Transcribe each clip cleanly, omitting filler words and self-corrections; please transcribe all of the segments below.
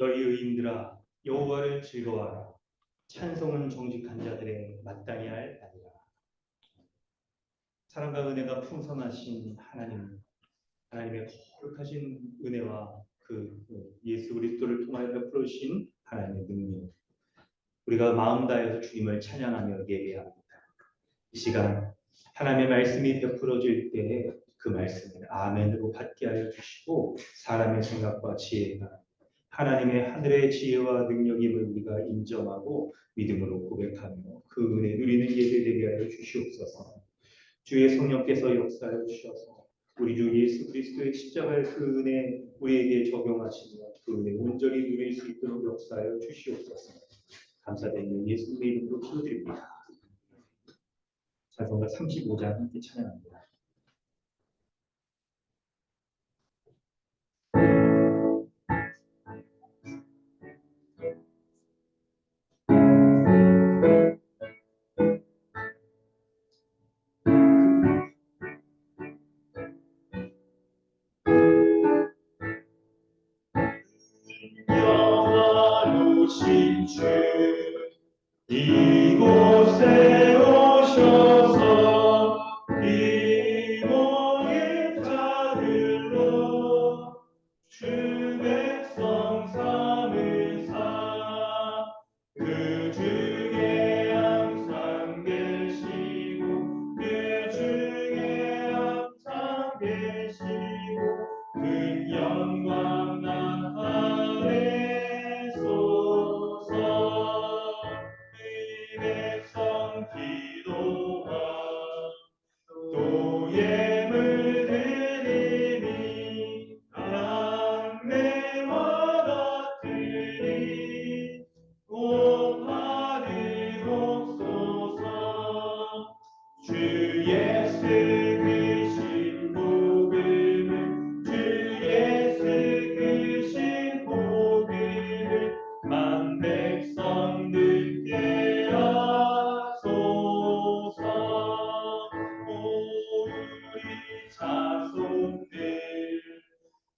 너희 의인들아 여호와를 즐거워하라. 찬송은 정직한 자들의 마땅히 할 아니라. 사랑과 은혜가 풍성하신 하나님의 거룩하신 은혜와 그 예수 그리스도를 통하여 베풀으신 하나님의 능력, 우리가 마음 다해서 주님을 찬양하며 예배합니다. 이 시간 하나님의 말씀이 베풀어질 때에 그 말씀을 아멘으로 받게 하여 주시고, 사람의 생각과 지혜가 하나님의 하늘의 지혜와 능력임을 우리가 인정하고 믿음으로 고백하며 그 은혜 누리는 예배 되게 하여 주시옵소서. 주의 성령께서 역사하여 주셔서 우리 주 예수 그리스도의 십자가의 그 은혜 우리에게 적용하시며 그 은혜 온전히 누릴 수 있도록 역사하여 주시옵소서. 감사드리며 예수님의 이름으로 기도드립니다. 찬송가 35장 함께 찬양합니다. 영화로우신 주 이곳에 오셔서 이모의 자들로 주 백성 삼으사 그 중에 항상 계시고 그 중에 항상 계시고 그 영광 나타내소서. 그 백성 기도와 또 예물 드리니 양매마다 드리 꼭 받으옵소서. 주 예수 그신 복음을 주 예수 그신 복음을 만 백성 듣게 하소서. 우리 자손들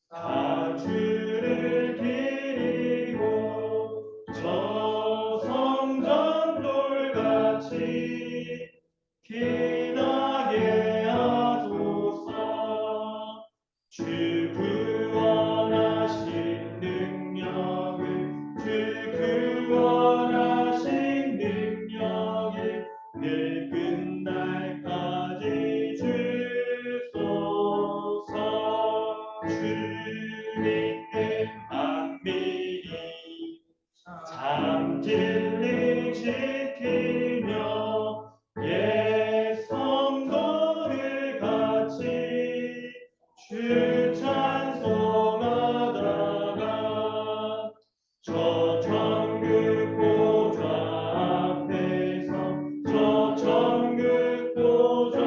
다 주를 기리고 저 성전 돌같이 빛나게 하소서. 주 구원하신 능력을 주 구원하신 능력을 늘 끝날까지 주소서. 주님의 만민이 참 진리 지키며 옛 성도들 같이 주 찬송하다가 저 천국 보좌 앞에서 저 천국 보좌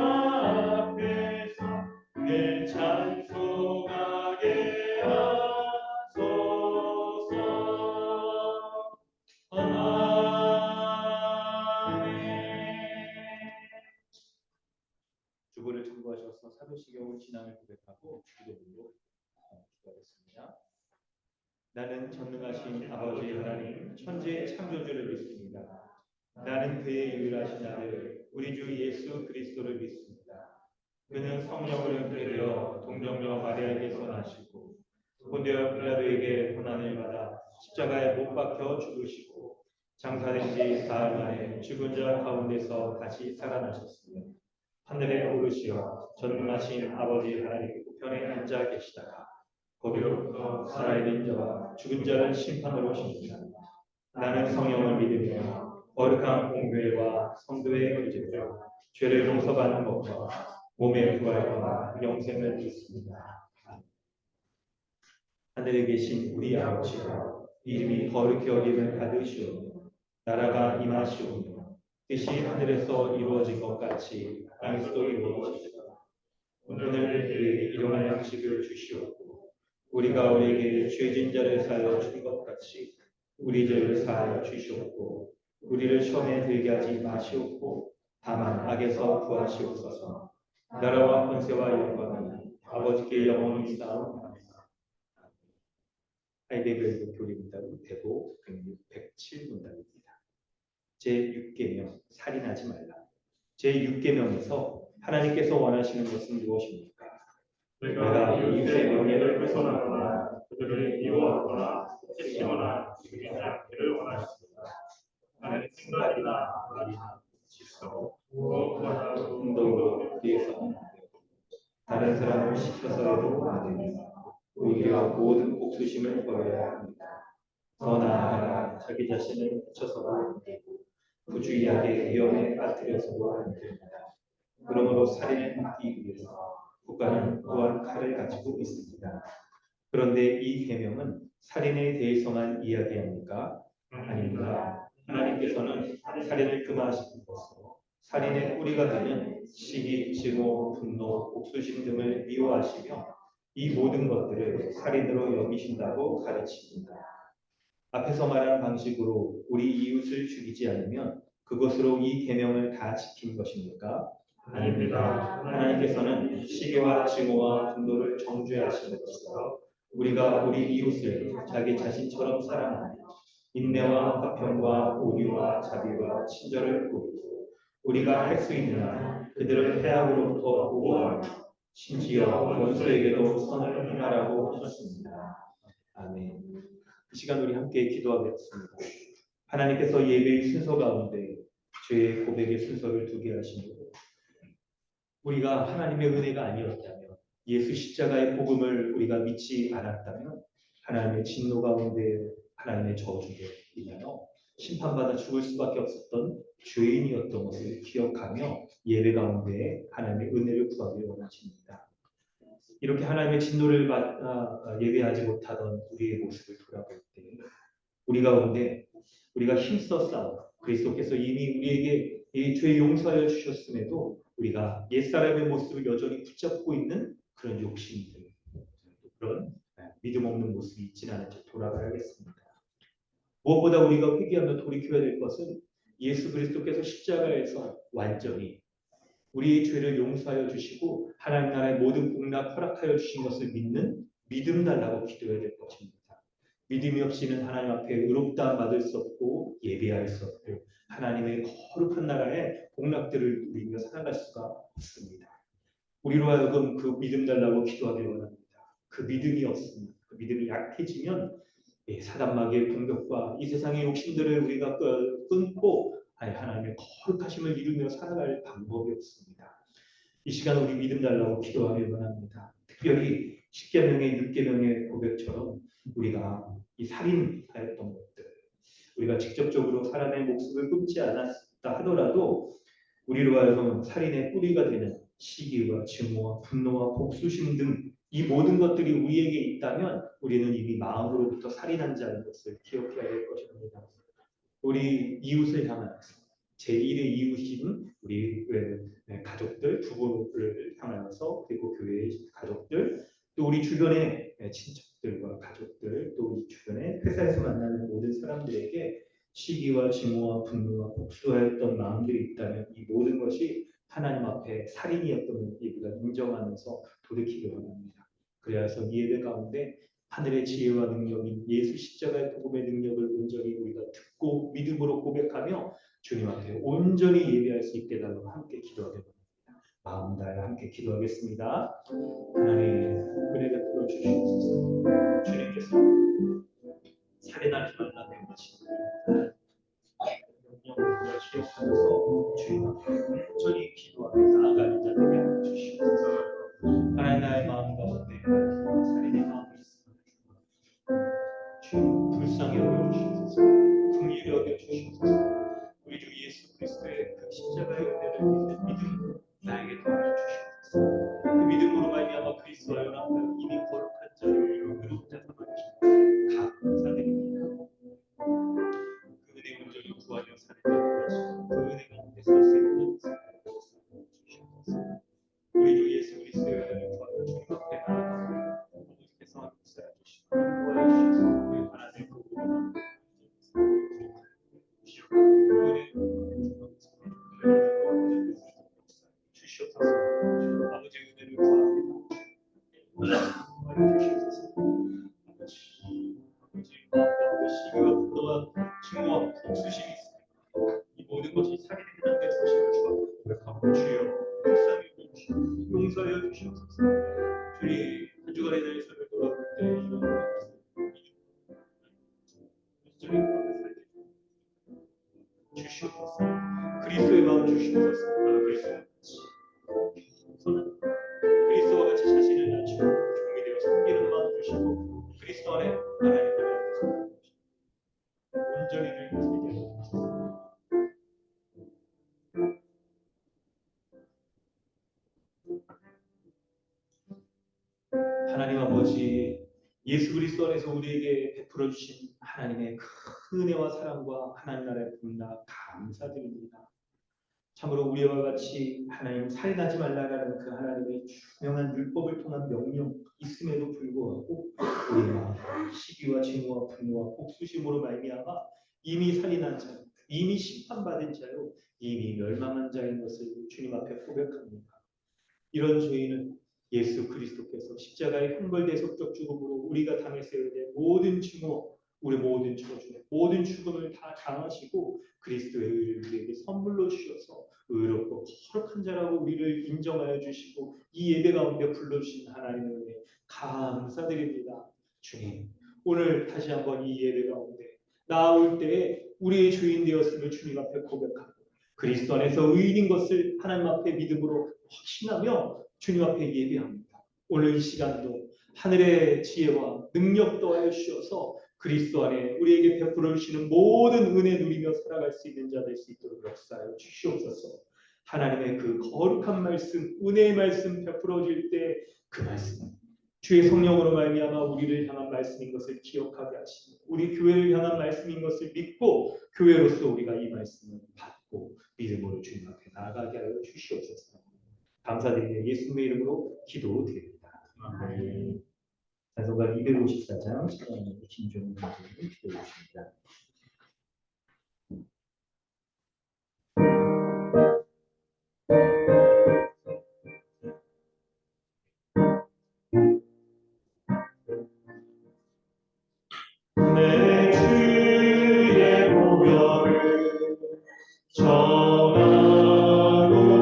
앞에서 늘 찬송하게 하소서. 주보를 참고하셔서 사도시경을 신앙을 고백하고 기도로 기도하겠습니다. 나는 전능하신 아버지 하나님 천지의 창조주를 믿습니다. 나는 그의 유일하신 아들 우리 주 예수 그리스도를 믿습니다. 그는 성령으로 잉태되어 동정녀 마리아에게서 나시고 본디오 빌라도에게 고난을 받아 십자가에 못 박혀 죽으시고 장사된 지 사흘 만에 죽은 자 가운데서 다시 살아나셨으며 하늘에 오르시어 전능하신 아버지 하나님 우편에 앉아 계시다가 거기로부터 살아있는 자와 죽은 자를 심판으로 오십니다. 나는 성령을 믿으며 거룩한 공교회와 성도의 의지로 죄를 용서받는 것과 몸의 부활과 영생을 믿습니다. 하늘에 계신 우리 아버지여, 이름이 거룩히 여김을 받으시오며 나라가 임하시오며 뜻이 하늘에서 이루어진 것 같이 땅에서도 이루어지시오며 오늘 우리에게 일용할 양식을 주시옵고 우리가 우리에게 죄진 자를 사하여 준 것 같이 우리 죄를 사하여 주시옵고 우리를 시험에 들게 하지 마시옵고 다만 악에서 구하시옵소서. 나라와 권세와 영광은 아버지께 영원히 있사옵나이다. 아이베리아 교리문답은 대보 107문답입니다. 제6계명 살인하지 말라. 제6계명에서 하나님께서 원하시는 것은 무엇입니까? 내가 이웃의 명예를 훼손하거나 그들을 미워하거나 해치거나 죽이지 않기를 원하십니다. 나는 생각이나 말이나 질서 무엇보다도 운동으로 위해서는 다른 사람을 시켜서라도 안 됩니다. 오히려 모든 복수심을 버려야 합니다. 더 나아가 자기 자신을 해쳐서도 안 되고 부주의하게 위험에 빠뜨려서도 안 됩니다. 그러므로 살인을 막기 위해서 국가는 또한 칼을 가지고 있습니다. 그런데 이 계명은 살인에 대해서만 이야기합니까? 아닙니다. 하나님께서는 살인을 금하시면서 살인의 뿌리가 되는 시기, 증오, 분노, 복수심 등을 미워하시며 이 모든 것들을 살인으로 여기신다고 가르칩니다. 앞에서 말한 방식으로 우리 이웃을 죽이지 않으면 그것으로 이 계명을 다 지킨 것입니까? 아닙니다. 하나님께서는 시기와 증오와 분노를 정죄하심으로써 우리가 우리 이웃을 자기 자신처럼 사랑하며 인내와 화평과 온유와 자비와 친절을 보이고 우리가 할 수 있는 한 그들을 해악으로부터 보호하며 심지어 원수에게도 선을 행하라고 하셨습니다. 아멘. 이 시간 우리 함께 기도하겠습니다. 하나님께서 예배의 순서 가운데 죄의 고백의 순서를 두게 하시므로 우리가 하나님의 은혜가 아니었다면 예수 십자가의 복음을 우리가 믿지 않았다면 하나님의 진노 가운데 하나님의 저주에 인하여 심판받아 죽을 수밖에 없었던 죄인이었던 것을 기억하며 예배 가운데 하나님의 은혜를 구하기 원하십니다. 이렇게 하나님의 진노를 예배하지 못하던 우리의 모습을 돌아볼 때 우리 가운데 우리가 힘써 싸워 그리스도께서 이미 우리에게 이 죄 용서하여 주셨음에도 우리가 옛사람의 모습을 여전히 붙잡고 있는 그런 욕심들 그런 믿음 없는 모습이 있지는 않은지 돌아가야겠습니다. 무엇보다 우리가 회개하며 돌이켜야 될 것은 예수 그리스도께서 십자가에서 완전히 우리의 죄를 용서하여 주시고 하나님 나라의 모든 복락 허락하여 주신 것을 믿는 믿음 달라고 기도해야 될 것입니다. 믿음이 없이는 하나님 앞에 의롭다 받을 수 없고 예배할 수 없고 하나님의 거룩한 나라의 복락들을 누리며 살아갈 수가 없습니다. 우리로 하여금 그 믿음 달라고 기도하기 원합니다. 그 믿음이 없습니다. 그 믿음이 약해지면 사단마귀의 공격과 이 세상의 욕심들을 우리가 끊고 하나님의 거룩하심을 이루며 살아갈 방법이 없습니다. 이 시간 우리 믿음 달라고 기도하기 원합니다. 특별히 10계명의 6계명의 고백처럼 우리가 이 살인하였던 것들 우리가 직접적으로 사람의 목숨을 끊지 않았다 하더라도 우리로 하여금 살인의 뿌리가 되는 시기와 증오와 분노와 복수심 등 이 모든 것들이 우리에게 있다면 우리는 이미 마음으로부터 살인한 자인 것을 기억해야 될 것입니다. 우리 이웃을 향하여서 제1의 이웃인 우리 가족들, 부부를 향하여서 그리고 교회의 가족들 또 우리 주변의 친척들과 가족들 또 우리 주변의 회사에서 만나는 모든 사람들에게 시기와 증오와 분노와 복수하였던 마음들이 있다면 이 모든 것이 하나님 앞에 살인이었던 우리가 인정하면서 돌이키기 원합니다. 그래서 이 예배 가운데 하늘의 지혜와 능력인 예수 십자가의 복음의 능력을 온전히 우리가 듣고 믿음으로 고백하며 주님 앞에 온전히 예배할 수 있게 달라고 함께 기도하겠습니다. 마음 다해 함께 기도하겠습니다. 하나님 은혜 베풀어 주시옵소서. 주님께서 살인하지 말라 명하시는 명령을 기억하면서 주님 앞에 온전히 기도하며 나아가는 자 되게 하여 주시옵소서. 하나님 나의 마음 가운데 살인의 마음이 있습니다. 주님 불쌍히 여겨주시옵소서. 긍휼히 여겨주시옵소서. 우리 주 예수 그리스도의 그 십자가의 은혜를 믿는 믿음 나에게 더하여 주시옵소서. 그 믿음으로 말미암아 그리스도와 연합하여 이미 거룩한 자를 의로운 자 삼아주시옵소서. 감사드립니다. 그 은혜 온전히 구하며 사는 자를 하시고 그 은혜 가운데서 새로운 삶을 주시옵소서. 우리 주 예수 그리스도의 은혜를 구하며 주님 앞에 나아가고 아버지께서 함께하여 주시고 도와여 주셔서 하나님의 복음을 주시옵소서. 아버지 은혜를 구합니다. 주시옵소서. 아버지 하나님 아버지, 예수 그리스도 안에서 우리에게 베풀어 주신 하나님의 큰 은혜와 사랑과 하나님 나라의 복나 감사드립니다. 참으로 우리와 같이 하나님 살인하지 말라라는 그 하나님의 중요한 율법을 통한 명령 있음에도 불구하고 우리가 시기와 증오와 분노와 복수심으로 말미암아 이미 살인한 자, 이미 심판받은 자요, 이미 멸망한 자인 것을 주님 앞에 고백합니다. 이런 죄인은 예수 그리스도께서 십자가의 형벌대속적 죽음으로 우리가 당했어야 될 모든 증오, 우리 모든 저주, 모든 죽음을 다 당하시고 그리스도의 의를 우리에게 선물로 주셔서 의롭고 거룩한 자라고 우리를 인정하여 주시고 이 예배 가운데 불러주신 하나님의 은혜 감사드립니다. 주님, 오늘 다시 한번 이 예배 가운데 나올 때에 우리의 주인 되었음을 주님 앞에 고백하고 그리스도 안에서 의인인 것을 하나님 앞에 믿음으로 확신하며 주님 앞에 예배합니다. 오늘 이 시간도 하늘의 지혜와 능력 더하여 주셔서 그리스도 안에 우리에게 베풀어 주시는 모든 은혜 누리며 살아갈 수 있는 자 될 수 있도록 역사하여 주시옵소서. 하나님의 그 거룩한 말씀, 은혜의 말씀 베풀어 줄 때 그 말씀은 주의 성령으로 말미암아 우리를 향한 말씀인 것을 기억하게 하시고 우리 교회를 향한 말씀인 것을 믿고 교회로서 우리가 이 말씀을 받고 믿음으로 주님 앞에 나아가게 하여 주시옵소서. 감사드리며 예수님의 이름으로 기도드립니다. 아멘. 찬송가 254장 찬양하는 김종훈 선생님이 기도해 주십니다. 내 주의 보혈을 정하고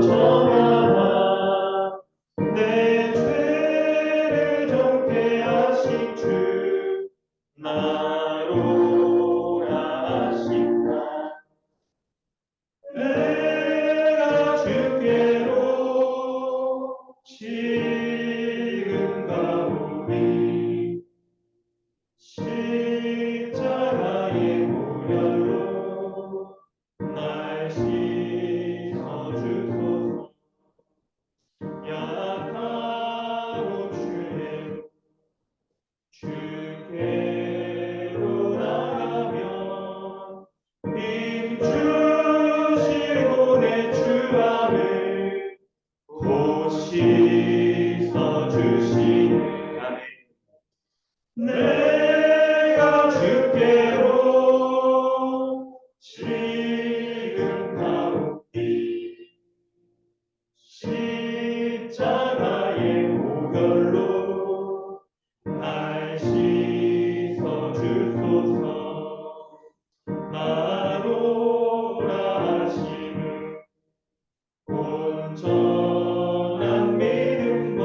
정하나 내 죄를 정케 하신 주 나로라 하신다. 내가 주께로 지금 가오니 십자가의 보혈로 날 씻어 주소서. 약하고 주께로 나가면 힘 주시고 내 주함을 곧 씻어 주시네. 아멘. 내가 주께로 지금 가오니 십자가의 보혈로 날 씻어 주소서. 나로라 하심은 온전한 믿음과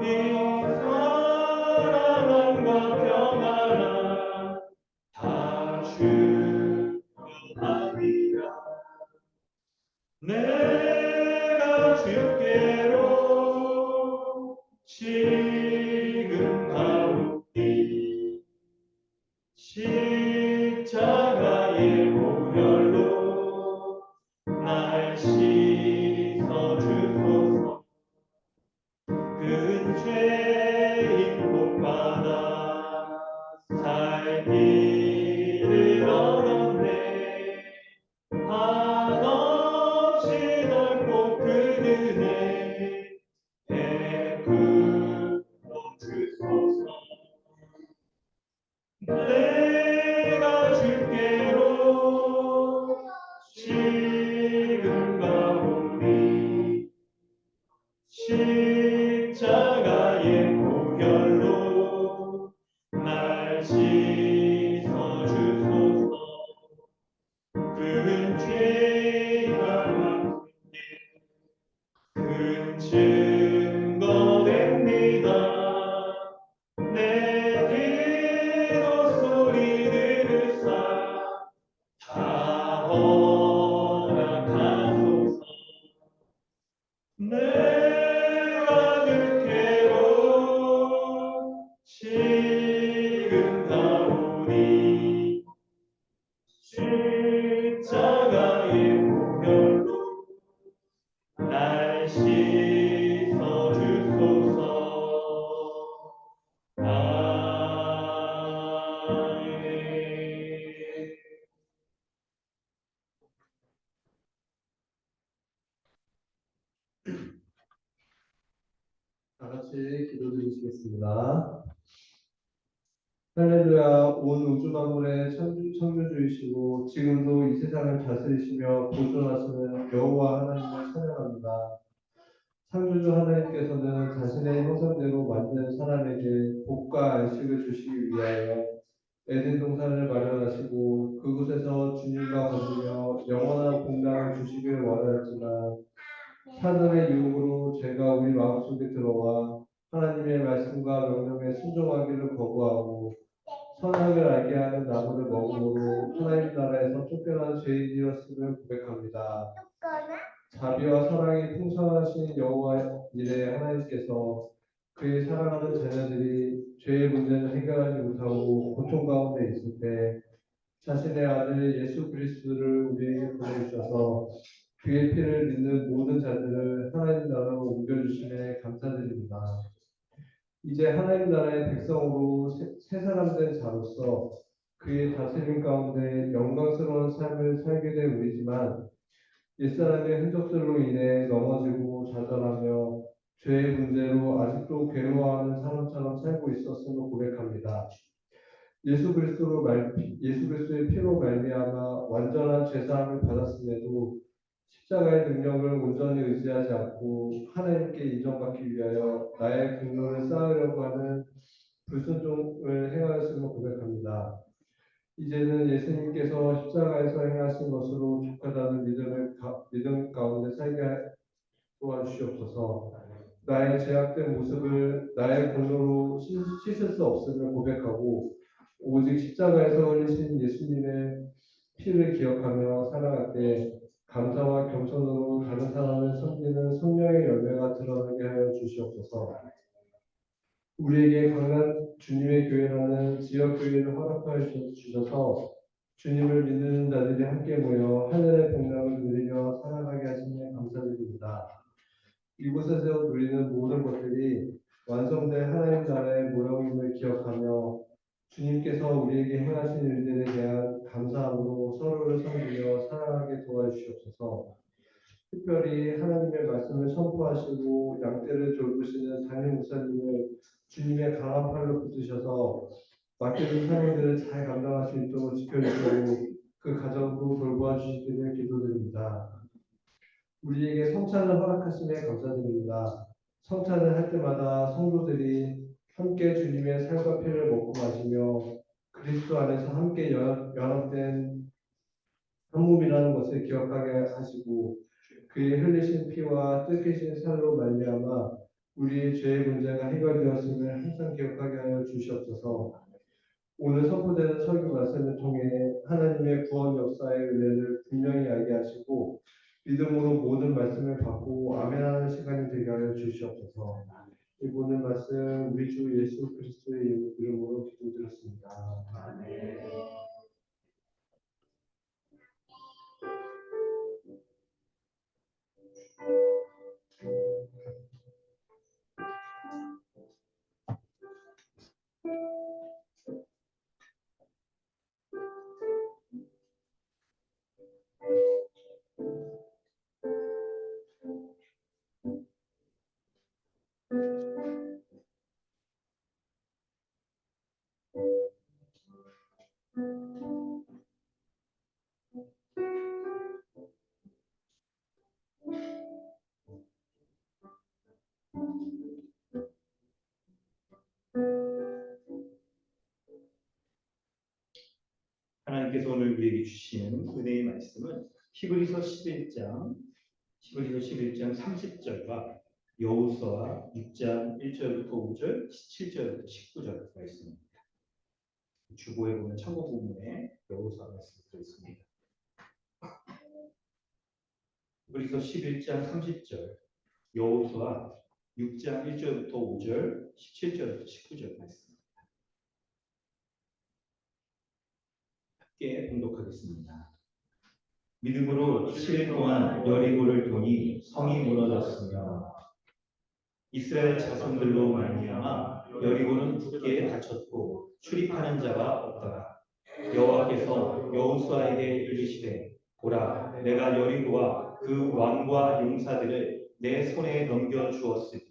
이 사랑과 평안함 다 주하리라. 내가 주께로 지금 가오니 십자가의 보혈로 날 씻어 주소서. 큰 죄인 복받아 살 길을 얻었네. 한없이 넓고 큰 은혜 베풀어 주소서. 내가 주께로 지금 가오니 십자가의 보혈로 날 씻어 주소서. 큰 죄가 큰 증거 됩니다. 내 기도 소리 들으사 다 허락하소서. 내가 주께로 지금 가오니 십자가의 보혈로 날 씻어 주소서. 읽으시겠습니다. 할렐루야. 온 우주 만물의 창조주이시고 지금도 이 세상을 다스리시며 보존하시는 여호와 하나님을 찬양합니다. 창조주 하나님께서는 자신의 형상대로 만든 사람에게 복과 안식을 주시기 위하여 에덴 동산을 마련하시고 그곳에서 주님과 거두며 영원한 공양을 주시길 원하였지만 사단의 유혹으로 죄가 우리 마음속에 들어와 하나님의 말씀과 명령에 순종하기를 거부하고 선악을 알게 하는 나무를 먹음으로 하나님 나라에서 쫓겨난 죄인이었음을 고백합니다. 자비와 사랑이 풍성하신 여호와 이레 하나님께서 그의 사랑하는 자녀들이 죄의 문제를 해결하지 못하고 고통 가운데 있을 때 자신의 아들 예수 그리스도를 우리에게 보내주셔서 그의 피를 믿는 모든 자들을 하나님 나라로 옮겨주심에 감사드립니다. 이제 하나님 나라의 백성으로 새 사람 된 자로서 그의 다스림 가운데 영광스러운 삶을 살게 된 우리지만 옛사람의 흔적들로 인해 넘어지고 좌절하며 죄의 문제로 아직도 괴로워하는 사람처럼 살고 있었음을 고백합니다. 예수 그리스도의 피로 말미암아 완전한 죄사함을 받았음에도 십자가의 능력을 온전히 의지하지 않고 하나님께 인정받기 위하여 나의 공로를 쌓으려고 하는 불순종을 행하였음을 고백합니다. 이제는 예수님께서 십자가에서 행하신 것으로 족하다는 믿음 가운데 살게 도와주시옵소서. 나의 제약된 모습을 나의 공로로 씻을 수 없음을 고백하고 오직 십자가에서 흘리신 예수님의 피를 기억하며 살아갈 때 감사와 겸손으로 다른 사람을 섬기는 성령의 열매가 드러나게 하여 주시옵소서. 우리에게 강한 주님의 교회라는 지역 교회를 허락하여 주셔서 주님을 믿는 자들이 함께 모여 하늘의 복락을 누리며 살아가게 하시니 감사드립니다. 이곳에서 누리는 모든 것들이 완성된 하나님 나라의 모형임을 기억하며 주님께서 우리에게 행하신 일들에 대한 감사함으로 서로를 섬기며 살아가게 도와주시옵소서. 특별히 하나님의 말씀을 선포하시고 양떼를 돌보시는 담임 목사님을 주님의 강한 팔로 붙드셔서 맡겨진 사명들을 잘 감당할 수 있도록 지켜주시고 그 가정도 돌보아 주시기를 기도드립니다. 우리에게 성찬을 허락하심에 감사드립니다. 성찬을 할 때마다 성도들이 함께 주님의 살과 피를 먹고 마시며 그리스도 안에서 함께 연합된 한 몸이라는 것을 기억하게 하시고 그의 흘리신 피와 뜯기신 살로 말미암아 우리의 죄의 문제가 해결되었음을 항상 기억하게 하여 주시옵소서. 오늘 선포되는 설교 말씀을 통해 하나님의 구원 역사의 은혜를 분명히 알게 하시고 믿음으로 모든 말씀을 받고 아멘하는 시간이 되게 하여 주시옵소서. 이 모든 말씀 우리 주 예수 그리스도의 이름으로 기도드렸습니다. 아멘. 하나님께서 오늘 우리에게 주시는 은혜의 말씀은 히브리서 11장 30절과 여호수아 6장 1절부터 5절, 17절부터 19절 말씀입니다. 주보에 보면 참고 부분에 여호수아 말씀이 들어있습니다. 히브리서 11장 30절, 여호수아 6장 1절부터 5절, 17절부터 19절 말씀. 함께 봉독하겠습니다. 믿음으로 7일 동안 여리고를 도니 성이 무너졌으며 이스라엘 자손들로 말미암아 여리고는 굳게 닫혔고 출입하는 자가 없더라. 여호와께서 여호수아에게 이르시되 보라 내가 여리고와 그 왕과 용사들을 내 손에 넘겨 주었으니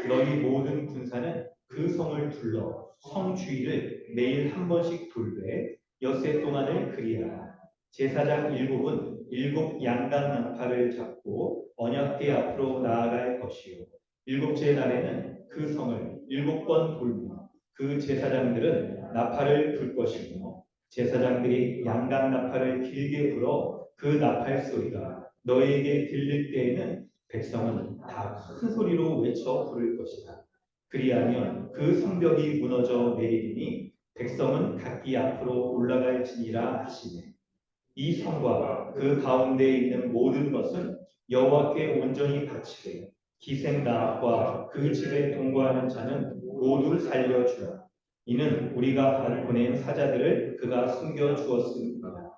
너희 모든 군사는 그 성을 둘러 성 주위를 매일 한 번씩 돌되 엿새 동안을 그리하라. 제사장 일곱은 일곱 양각 나팔을 잡고 언약궤 앞으로 나아갈 것이요 일곱째 날에는 그 성을 일곱 번 돌며 그 제사장들은 나팔을 불 것이며 제사장들이 양각 나팔을 길게 불어 그 나팔 소리가 너에게 들릴 때에는 백성은 다 큰 소리로 외쳐 부를 것이다. 그리하면 그 성벽이 무너져 내리니 백성은 각기 앞으로 올라갈지니라 하시네. 이 성과 그 가운데에 있는 모든 것은 여호와께 온전히 바치되 기생나와 그 집에 동거하는 자는 모두 살려주라. 이는 우리가 보낸 사자들을 그가 숨겨 주었습니다.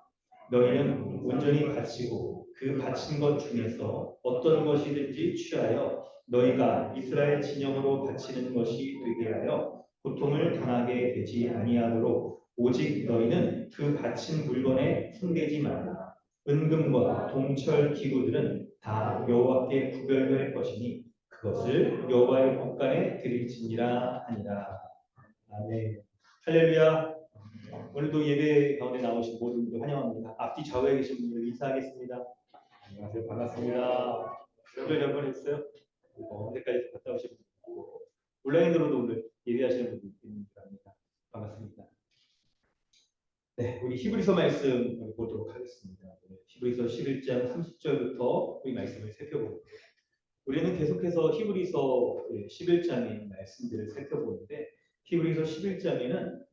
너희는 온전히 바치고 그 바친 것 중에서 어떤 것이든지 취하여 너희가 이스라엘 진영으로 바치는 것이 되게 하여 고통을 당하게 되지 아니하도록 오직 너희는 그 바친 물건에 손대지 말라. 은금과 동철 기구들은 다 여호와께 구별될 것이니 그것을 여호와의 법관에 드릴지니라 하니라. 아멘. 할렐루야. 오늘도 예배 가운데 나오신 모든 분들 환영합니다. 앞뒤 좌우에 계신 분들 인사하겠습니다. 안녕하세요. 반갑습니다. 여러분 몇 번 했어요? 언제까지 갔다 오신 분들 있고 온라인으로도 오늘 예배하시는 분들 있는 줄 압니다. 반갑습니다. 네, 우리 히브리서 말씀 보도록 하겠습니다. 히브리서 11장 30절부터 우리 말씀을 살펴보는데 우리는 계속해서 히브리서 11장의 말씀들을 살펴보는데 히브리서 11장에는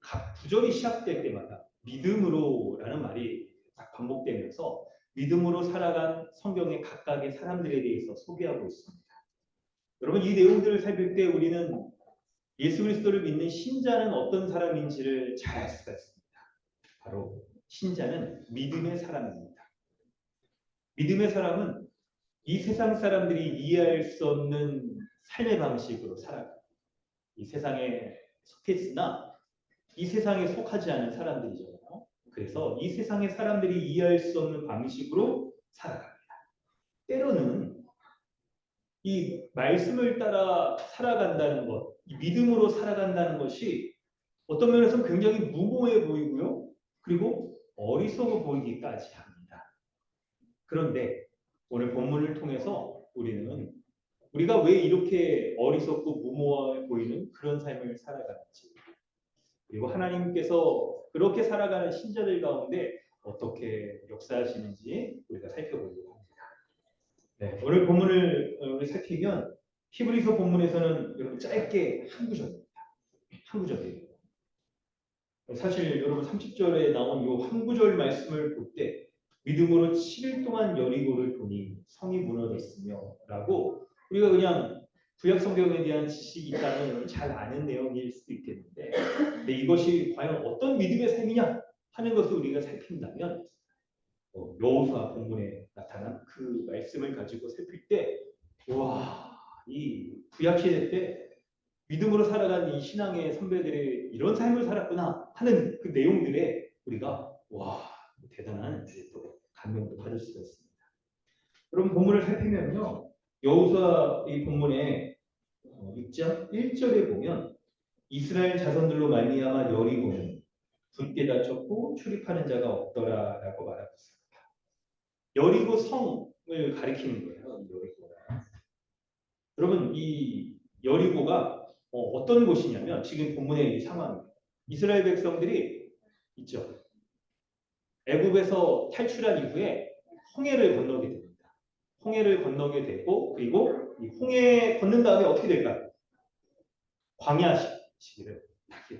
각 구절이 시작될 때마다 믿음으로라는 말이 딱 반복되면서 믿음으로 살아간 성경의 각각의 사람들에 대해서 소개하고 있습니다. 여러분 이 내용들을 살필 때 우리는 예수 그리스도를 믿는 신자는 어떤 사람인지를 잘 알 수가 있습니다. 바로 신자는 믿음의 사람입니다. 믿음의 사람은 이 세상 사람들이 이해할 수 없는 삶의 방식으로 살아갑니다. 이 세상에 속해 있으나 이 세상에 속하지 않은 사람들이잖아요. 그래서 이 세상의 사람들이 이해할 수 없는 방식으로 살아갑니다. 때로는 이 말씀을 따라 살아간다는 것, 이 믿음으로 살아간다는 것이 어떤 면에서는 굉장히 무모해 보이고요. 그리고 어리석어 보이기까지 합니다. 그런데 오늘 본문을 통해서 우리가 왜 이렇게 어리석고 무모해 보이는 그런 삶을 살아가는지 그리고 하나님께서 그렇게 살아가는 신자들 가운데 어떻게 역사하시는지 우리가 살펴보려고 합니다. 네, 오늘 본문을 우리 살피면 히브리서 본문에서는 여러분 짧게 한 구절입니다. 한 구절이에요. 사실 여러분 30절에 나온 이 한 구절 말씀을 볼 때 믿음으로 7일 동안 여리고를 보니 성이 무너졌으며 라고 우리가 그냥 구약 성경에 대한 지식이 있다면 잘 아는 내용일 수도 있겠는데 근데 이것이 과연 어떤 믿음의 삶이냐 하는 것을 우리가 살핀다면 여호수아 본문에 나타난 그 말씀을 가지고 살필 때 와, 이 구약 시대 때 믿음으로 살아간 이 신앙의 선배들이 이런 삶을 살았구나 하는 그 내용들에 우리가 와 대단한 또 감명도 받을 수가 있습니다. 여러분 본문을 살피면요 여호수아 이 본문에 6장 1절에 보면 이스라엘 자손들로 말미암아 여리고는 굳게 닫혔고 출입하는 자가 없더라라고 말하고 있습니다. 여리고 성을 가리키는 거예요. 여리고가. 여러분 이 여리고가 어떤 곳이냐면 지금 본문의 이 상황입니다. 이스라엘 백성들이 있죠. 애굽에서 탈출한 이후에 홍해를 건너게 됩니다. 홍해를 건너게 되고 그리고 이 홍해 건넌 다음에 어떻게 될까요? 광야 시기를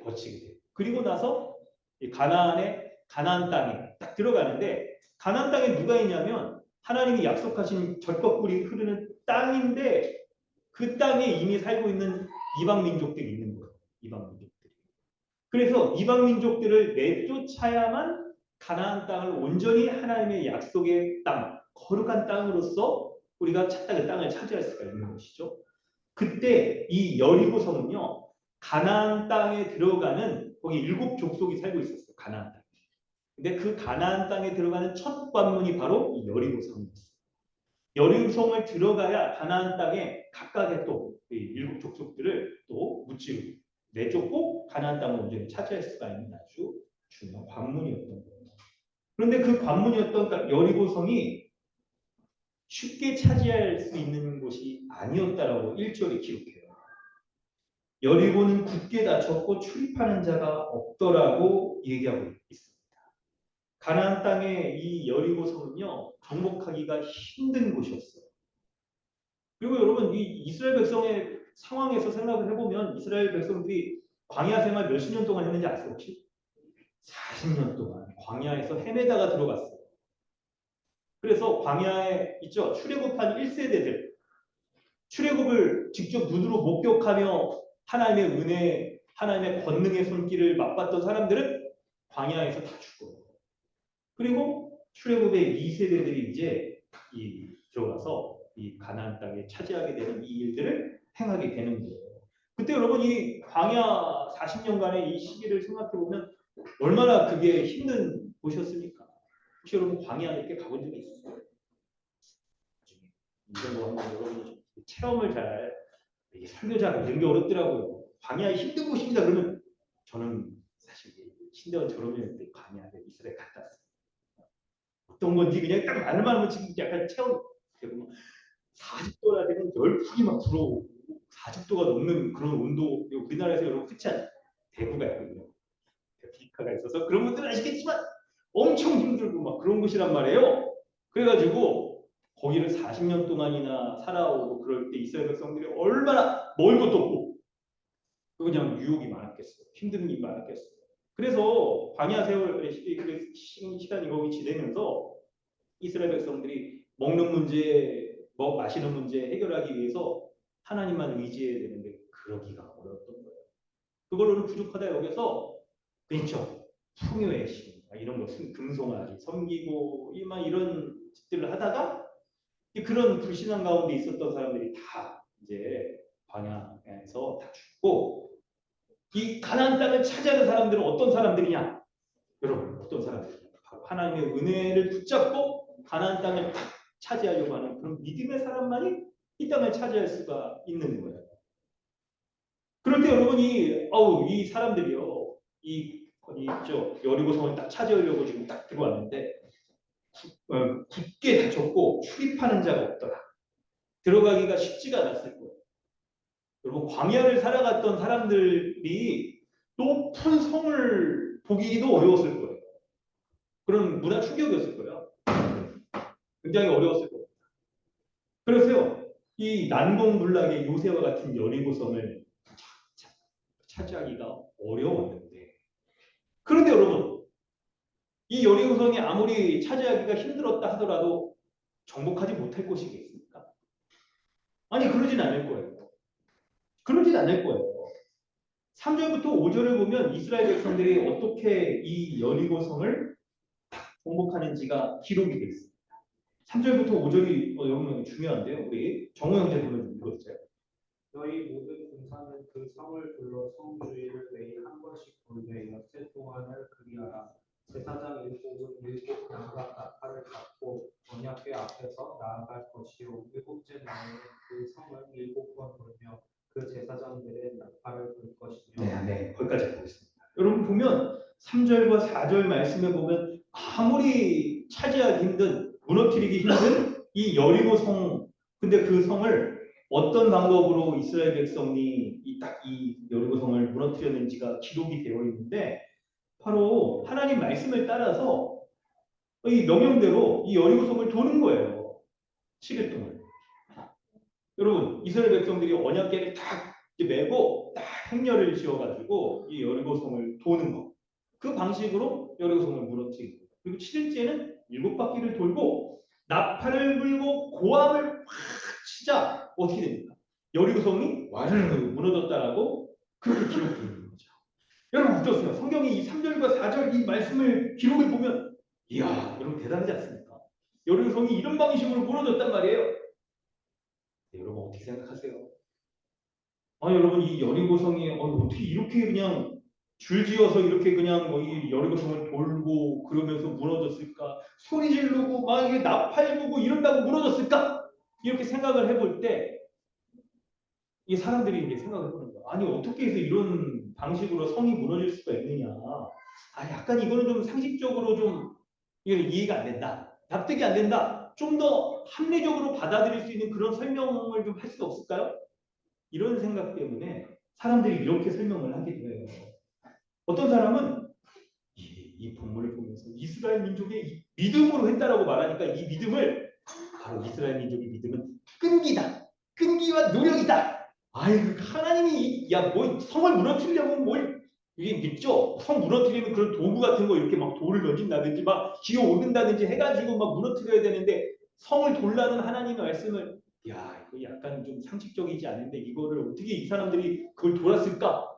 거치게 돼요. 그리고 나서 이 가나안 땅에 딱 들어가는데 가나안 땅에 누가 있냐면 하나님이 약속하신 젖과 꿀이 흐르는 땅인데 그 땅에 이미 살고 있는 이방 민족들이 있는 거예요. 이방 민족들이. 그래서 이방 민족들을 내쫓아야만 가나안 땅을 온전히 하나님의 약속의 땅, 거룩한 땅으로서 우리가 그 땅을 차지할 수가 있는 것이죠. 그때 이 여리고 성은요 가나안 땅에 들어가는 거기 7 족속이 살고 있었어요. 가나안 땅에. 근데 그 가나안 땅에 들어가는 첫 관문이 바로 이 여리고 성이었어요. 여리고 성을 들어가야 가나안 땅에 각각의 또 이 일곱 족속들을 또 무찌르고 내쫓고 가나안 땅을 온전히 차지할 수가 있는 아주 중요한 관문이었던 거예요. 그런데 그 관문이었던 여리고성이 쉽게 차지할 수 있는 곳이 아니었다라고 1절에 기록해요. 여리고는 굳게 닫혔고 출입하는 자가 없더라고 얘기하고 있습니다. 가나안 땅의 이 여리고성은요, 정복하기가 힘든 곳이었어요. 그리고 여러분, 이 이스라엘 백성의 상황에서 생각을 해보면 이스라엘 백성들이 광야 생활 몇십 년 동안 했는지 아세요 혹시? 40년 동안 광야에서 헤매다가 들어갔어요. 그래서 광야에 있죠, 출애굽한 1세대들, 출애굽을 직접 눈으로 목격하며 하나님의 은혜, 하나님의 권능의 손길을 맛봤던 사람들은 광야에서 다 죽어요. 그리고 출애굽의 2세대들이 이제 들어가서 이 가나안 땅에 차지하게 되는 이 일들을 행하게 되는 거예요. 그때 여러분 이 광야 40년간의 이 시기를 생각해 보면 얼마나 그게 힘든 곳이었습니까? 혹시 여러분 광야 이렇게 가본 적이 있으세요? 이런 거 한번 여러분이 체험을 잘, 이게 설교자가 이런 게 어렵더라고요. 광야에 힘든 곳입니다. 그러면 저는 사실 신대원 졸업여행 때 광야에 이스라엘 갔다 왔어요. 어떤 건지 그냥 딱 말만 하면 지금 약간 체험, 40도라 되면 열풍이 막 불어오고 40도가 넘는 그런 온도, 우리나라에서 여러분 흔치 않죠. 대구가 있거든요. 비카가 있어서 그런 분들은 아시겠지만 엄청 힘들고 막 그런 곳이란 말이에요. 그래가지고 거기를 40년 동안이나 살아오고 그럴 때 이스라엘 백성들이 얼마나 먹을 것도 없고 그냥 유혹이 많았겠어요. 힘든 일이 많았겠어요. 그래서 광야 세월 시간이 거기 지내면서 이스라엘 백성들이 먹는 문제, 마시는 문제 해결하기 위해서 하나님만 의지해야 되는데 그러기가 어려웠던 거예요. 그걸로는 부족하다 여겨서 그렇죠. 풍요의 신 이런 거 금송아지 섬기고 이런 짓들을 하다가 그런 불신앙 가운데 있었던 사람들이 다 이제 광야에서 다 죽고 이 가나안 땅을 차지하는 사람들은 어떤 사람들이냐? 여러분 어떤 사람들이냐? 하나님의 은혜를 붙잡고 가나안 땅을 딱 차지하려고 하는 그런 믿음의 사람만이 이 땅을 차지할 수가 있는 거예요. 그럴 때 여러분이 이 사람들이요, 여리고성을 딱 차지하려고 지금 딱 들어왔는데 굳게 닫혔고 출입하는 자가 없더라. 들어가기가 쉽지가 않았을 거예요. 여러분 광야를 살아갔던 사람들이 높은 성을 보기도 어려웠을 거예요. 그런 문화 충격이었을 거예요. 굉장히 어려웠을 거예요. 그래서요, 이 난공불락의 요새와 같은 여리고성을 차지하기가 어려웠는데, 그런데 여러분, 이 여리고성이 아무리 차지하기가 힘들었다 하더라도 정복하지 못할 것이겠습니까? 아니, 그러진 않을 거예요. 그러진 않을 거예요. 3절부터 5절을 보면 이스라엘 백성들이 어떻게 이 여리고성을 정복하는지가 기록이 되어 있습니다. 3절부터 5절이 여러분 중요한데요. 우리 정호 형제 보면 읽어주세요. 너희 모든 군사는 그 성을 둘러 성 주위를 매일 한 번씩 돌되 엿새 동안을 그리하라. 제사장 일곱은 일곱 양각 나팔을 잡고 언약궤 앞에서 나아갈 것이요 일곱째 날에는 그 성을 일곱 번 돌며 그 제사장들의 나팔을 불 것이며. 네, 거기까지 보겠습니다. 여러분 보면 3절과 4절 말씀에 보면 아무리 차지하기 힘든, 무너뜨리기 힘든 이 여리고 성, 근데 그 성을 어떤 방법으로 이스라엘 백성이 이 여리고 성을 무너뜨렸는지가 기록이 되어 있는데 바로 하나님 말씀을 따라서 이 명령대로 이 여리고 성을 도는 거예요. 7일 동안. 여러분 이스라엘 백성들이 언약궤를 딱 메고 딱 행렬을 지어가지고 이 여리고성을 도는 거. 그 방식으로 여리고성을 무너뜨리는 거예요. 그리고 7일째는 7바퀴를 돌고 나팔을 불고 고함을 확 치자 어떻게 됩니까? 여리고성이 와르르 무너졌다라고 그렇게 기록되어 있는 거죠. 여러분 어떠세요? 성경이 이 3절과 4절 이 말씀을 기록을 보면 이야 여러분 대단하지 않습니까? 여리고성이 이런 방식으로 무너졌단 말이에요. 네, 여러분 어떻게 생각하세요? 여러분 이 여리고성이 어떻게 이렇게 그냥 줄지어서 이렇게 그냥 이 여리고성을 돌고 그러면서 무너졌을까? 소리 지르고 막 이게 나팔 부고 이런다고 무너졌을까? 이렇게 생각을 해볼 때 이 사람들이 이제 생각을 하는 거야. 아니 어떻게 해서 이런 방식으로 성이 무너질 수가 있느냐. 아 약간 이거는 좀 상식적으로 좀 이건 이해가 안 된다. 납득이 안 된다. 좀 더 합리적으로 받아들일 수 있는 그런 설명을 좀 할 수가 없을까요? 이런 생각 때문에 사람들이 이렇게 설명을 하게 돼요. 어떤 사람은 이 본문을 보면서 이스라엘 민족의 믿음으로 했다라고 말하니까 이 믿음을 바로 이스라엘 민족의 믿음은 끈기다. 끈기와 노력이다. 아이고 하나님이 야 뭐 성을 무너뜨리려면 뭘 이게 믿죠? 성 무너뜨리는 그런 도구 같은 거 이렇게 막 돌을 던진다든지 막 기어 오른다든지 해가지고 막 무너뜨려야 되는데 성을 돌라는 하나님의 말씀을 야 이거 약간 좀 상식적이지 않은데 이거를 어떻게 이 사람들이 그걸 돌았을까?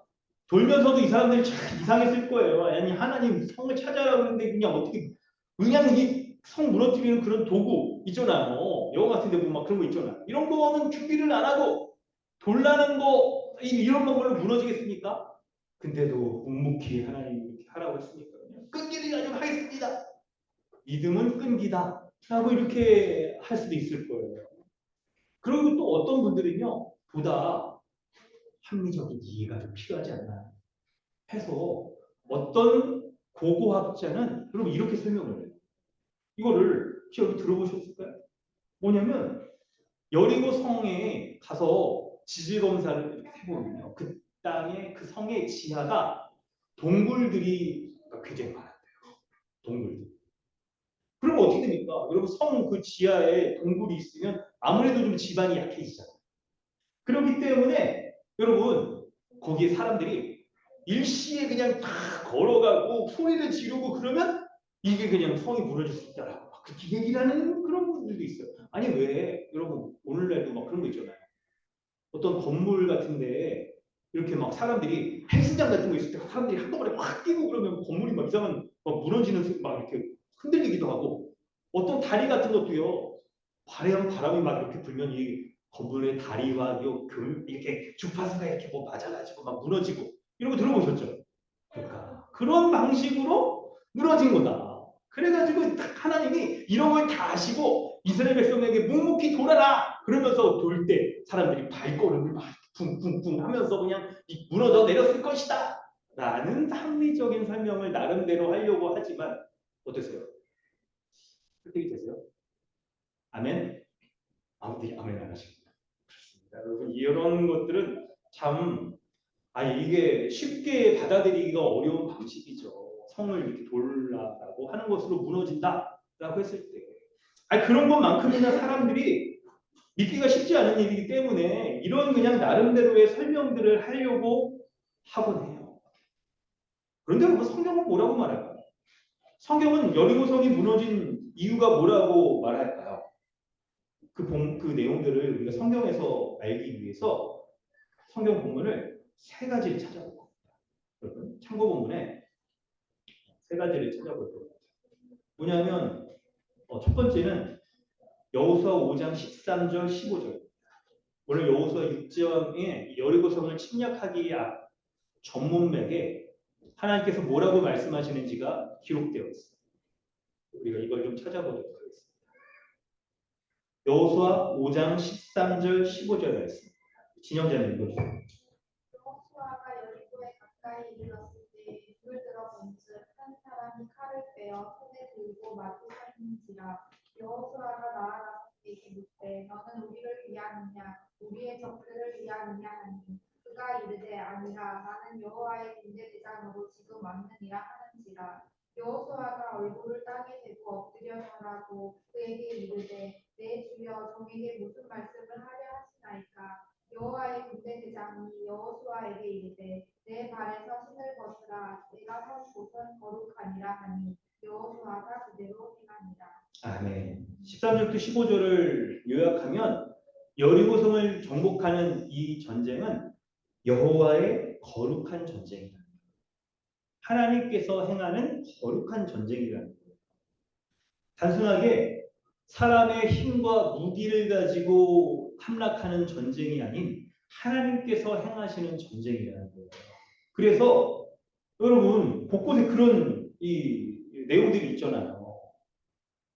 돌면서도 이 사람들이 참 이상했을 거예요. 아니 하나님 성을 찾아라 그러는데 그냥 어떻게 그냥 이 성 무너뜨리는 그런 도구 있잖아요. 영화 같은 데 보면 막 그런 거 있잖아요. 이런 거는 준비를 안 하고 돌라는 거 이런 걸로 무너지겠습니까? 근데도 묵묵히 하나님이 이렇게 하라고 했으니까 그냥 끈기를 가지고 하겠습니다. 믿음은 끈기다. 라고 이렇게 할 수도 있을 거예요. 그리고 또 어떤 분들은요. 보다 합리적인 이해가 좀 필요하지 않나 해서 어떤 고고학자는 여러분 이렇게 설명을 해요. 이거를 혹시 여기 들어보셨을까요? 뭐냐면 여리고 성에 가서 지질 검사를 이렇게 해보면요. 그 땅에 그 성의 지하가 동굴들이 굉장히 많았대요. 동굴들. 그럼 어떻게 됩니까? 여러분 성 그 지하에 동굴이 있으면 아무래도 좀 지반이 약해지잖아요. 그렇기 때문에 여러분 거기에 사람들이 일시에 그냥 다 걸어가고 소리를 지르고 그러면 이게 그냥 성이 무너질 수 있다라고 막 그렇게 얘기를 하는 그런 분들도 있어요. 아니 왜 여러분 오늘날도 막 그런 거 있잖아요. 어떤 건물 같은데 이렇게 막 사람들이 헬스장 같은 거 있을 때 사람들이 한꺼번에 확 뛰고 그러면 건물이 막 이상한 막 무너지는 막 이렇게 흔들리기도 하고 어떤 다리 같은 것도요. 바람이 막 이렇게 불면 이 건물의 다리와 이렇게 주파수가 이렇게 뭐 맞아가지고 막 무너지고 이런 거 들어보셨죠? 그러니까 그런 방식으로 무너진 거다. 그래가지고 하나님이 이런 걸 다 아시고 이스라엘 백성에게 묵묵히 돌아라 그러면서 돌 때 사람들이 발걸음을 막 쿵쿵쿵 하면서 그냥 무너져 내렸을 것이다 라는 합리적인 설명을 나름대로 하려고 하지만 어떠세요? 설득이 되세요? 아멘? 아무튼 아멘 안 하십니다. 그렇습니다. 여러분 이런 것들은 참 이게 쉽게 받아들이기가 어려운 방식이죠. 성을 이렇게 돌라라고 하는 것으로 무너진다라고 했을 때. 그런 것만큼이나 사람들이 믿기가 쉽지 않은 일이기 때문에 이런 그냥 나름대로의 설명들을 하려고 하곤 해요. 그런데 뭐 성경은 뭐라고 말할까요? 성경은 여리고성이 무너진 이유가 뭐라고 말할까요? 그 내용들을 우리가 성경에서 알기 위해서 성경 본문을 세 가지를 찾아볼 겁니다. 여러분 참고 본문에 세 가지를 찾아볼 겁니다. 뭐냐면 첫 번째는 여호수아 5장 13절 15절. 원래 여호수아 6장에 여리고성을 침략하기에 전문맥에 하나님께서 뭐라고 말씀하시는지가 기록되어 있습니다. 우리가 이걸 좀 찾아보도록 하겠습니다. 여호수아 5장 13절 15절 말씀. 진영자님 읽어주세요. 여호수아가 여리고에 가까이 이르렀을 때 불을 들어 본즉 한 사람이 칼을 빼어 손에 들고 마주 서는지라. 여호수아가 나아가서 그에게 묻되 너는 우리를 위하느냐 우리의 적들을 위하느냐 하니 그가 이르되 아니라 나는 여호와의 군대 대장으로 지금 왔느니라 하는지라. 여호수아가 얼굴을 땅에 대고 엎드려 절하고 그에게 이르되 내 주여 종에게 무슨 말씀을 하려 하시나이까. 여호와의 군대 대장이 여호수아에게 이르되 내 발에서 신을 벗으라 내가 선 곳은 거룩하니라 하니 여호수아가 그대로 행하니라. 아멘. 13절부터 15절을 요약하면 여리고성을 정복하는 이 전쟁은 여호와의 거룩한 전쟁이다. 하나님께서 행하는 거룩한 전쟁이라는 거예요. 단순하게 사람의 힘과 무기를 가지고 함락하는 전쟁이 아닌 하나님께서 행하시는 전쟁이라는 거예요. 그래서 여러분 곳곳에 그런 이 내용들이 있잖아요.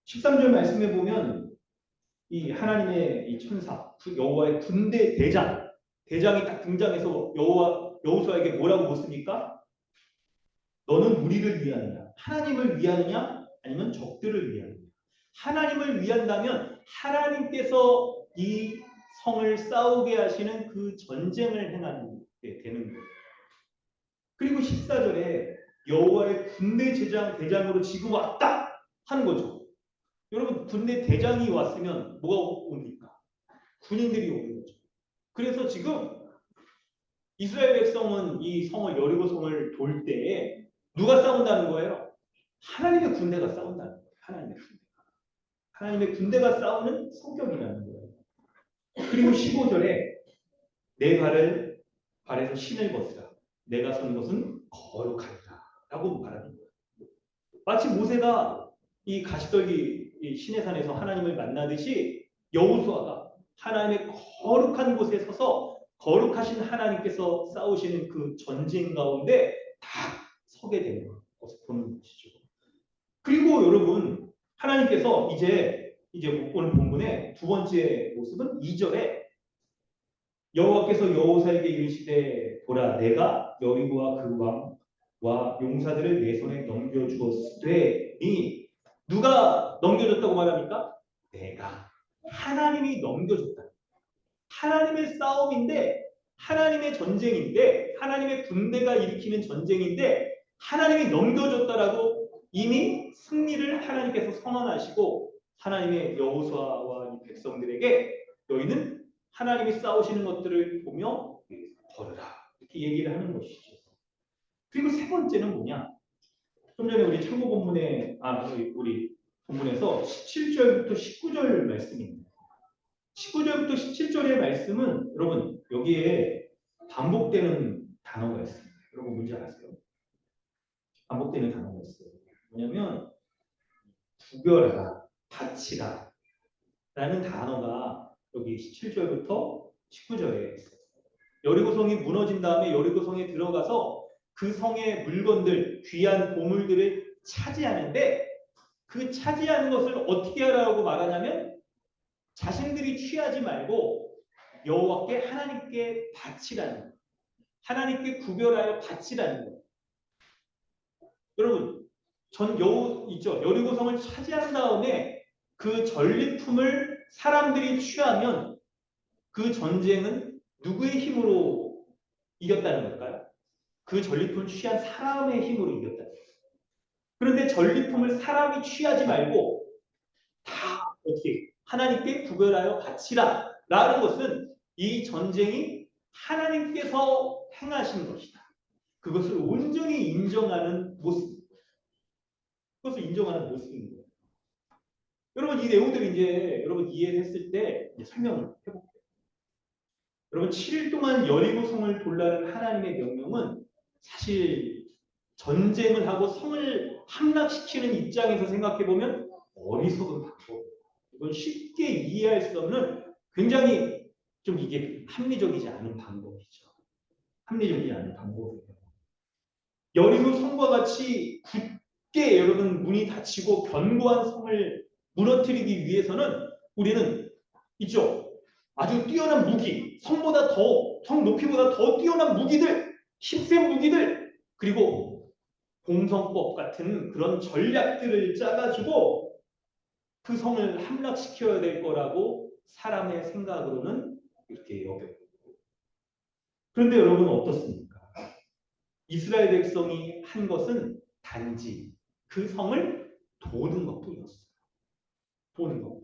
13절 말씀해 보면 이 하나님의 이 천사, 여호와의 군대 대장이 딱 등장해서 여호수아에게 뭐라고 묻습니까? 너는 우리를 위하느냐? 하나님을 위하느냐? 아니면 적들을 위하느냐? 하나님을 위한다면 하나님께서 이 성을 싸우게 하시는 그 전쟁을 행하는 게 되는 거예요. 그리고 14절에 여호와의 군대 대장으로 지금 왔다 하는 거죠. 여러분 군대 대장이 왔으면 뭐가 옵니까? 군인들이 오는 거죠. 그래서 지금 이스라엘 백성은 이 성을 여리고 성을 돌 때에 누가 싸운다는 거예요? 하나님의 군대가 싸운다는 거예요. 하나님의 군대가 싸우는 성격이라는 거예요. 그리고 15절에 내 발에서 신을 벗으라. 내가 선 곳은 거룩하리라 라고 말하는 거예요. 마치 모세가 이 가시떨기 이 시내산에서 하나님을 만나듯이 여호수아가 하나님의 거룩한 곳에 서서 거룩하신 하나님께서 싸우시는 그 전쟁 가운데 다 서게 되는 것을 보는 것이죠. 그리고 여러분 하나님께서 이제 오늘 본문의 두 번째 모습은 2절에 여호와께서 여호사에게 이르시되 보라 내가 여리고와 그 왕과 용사들을 내 손에 넘겨주었으되 누가 넘겨줬다고 말합니까? 내가 하나님이 넘겨줬다. 하나님의 싸움인데 하나님의 전쟁인데 하나님의 군대가 일으키는 전쟁인데 하나님이 넘겨줬다라고 이미 승리를 하나님께서 선언하시고 하나님의 여호수아와 이 백성들에게 너희는 하나님이 싸우시는 것들을 보며 걸으라 이렇게 얘기를 하는 것이죠. 그리고 세 번째는 뭐냐? 좀 전에 우리 참고 본문에 우리 본문에서 17절부터 19절 말씀입니다. 19절부터 17절의 말씀은 여러분 여기에 반복되는 단어가 있습니다. 여러분 뭔지 아세요? 반복되는 단어가 있어요. 뭐냐면 구별하라, 바치라 라는 단어가 여기 17절부터 19절에 있어요. 여리고성이 무너진 다음에 여리고성에 들어가서 그 성의 물건들, 귀한 보물들을 차지하는데 그 차지하는 것을 어떻게 하라고 말하냐면 자신들이 취하지 말고 여호와께 하나님께 바치라는 거예요. 하나님께 구별하여 바치라는 거예요. 여러분 여리고성을 차지한 다음에 그 전리품을 사람들이 취하면 그 전쟁은 누구의 힘으로 이겼다는 걸까요? 그 전리품을 취한 사람의 힘으로 이겼다는 거예요. 그런데 전리품을 사람이 취하지 말고 다 어떻게 하나님께 구별하여 바치라 라는 것은 이 전쟁이 하나님께서 행하신 것이다. 그것을 온전히 인정하는 모습입니다. 그것을 인정하는 모습인 거예요. 여러분 이 내용들을 이제 여러분 이해했을 때 설명을 해볼게요. 여러분 7일 동안 여리고성을 돌라는 하나님의 명령은 사실 전쟁을 하고 성을 함락시키는 입장에서 생각해 보면 어리석은 방법. 이건 쉽게 이해할 수 없는 굉장히 좀 이게 합리적이지 않은 방법이죠. 합리적이지 않은 방법이에요. 여리고 성과 같이 굳게 여러분 문이 닫히고 견고한 성을 무너뜨리기 위해서는 우리는 있죠. 아주 뛰어난 무기, 성 높이보다 더 뛰어난 무기들, 힘센 무기들, 그리고 공성법 같은 그런 전략들을 짜가지고 그 성을 함락시켜야 될 거라고 사람의 생각으로는 이렇게 여겨요. 그런데 여러분 어떻습니까? 이스라엘 백성이 한 것은 단지 그 성을 도는 것뿐이었어요. 도는 것.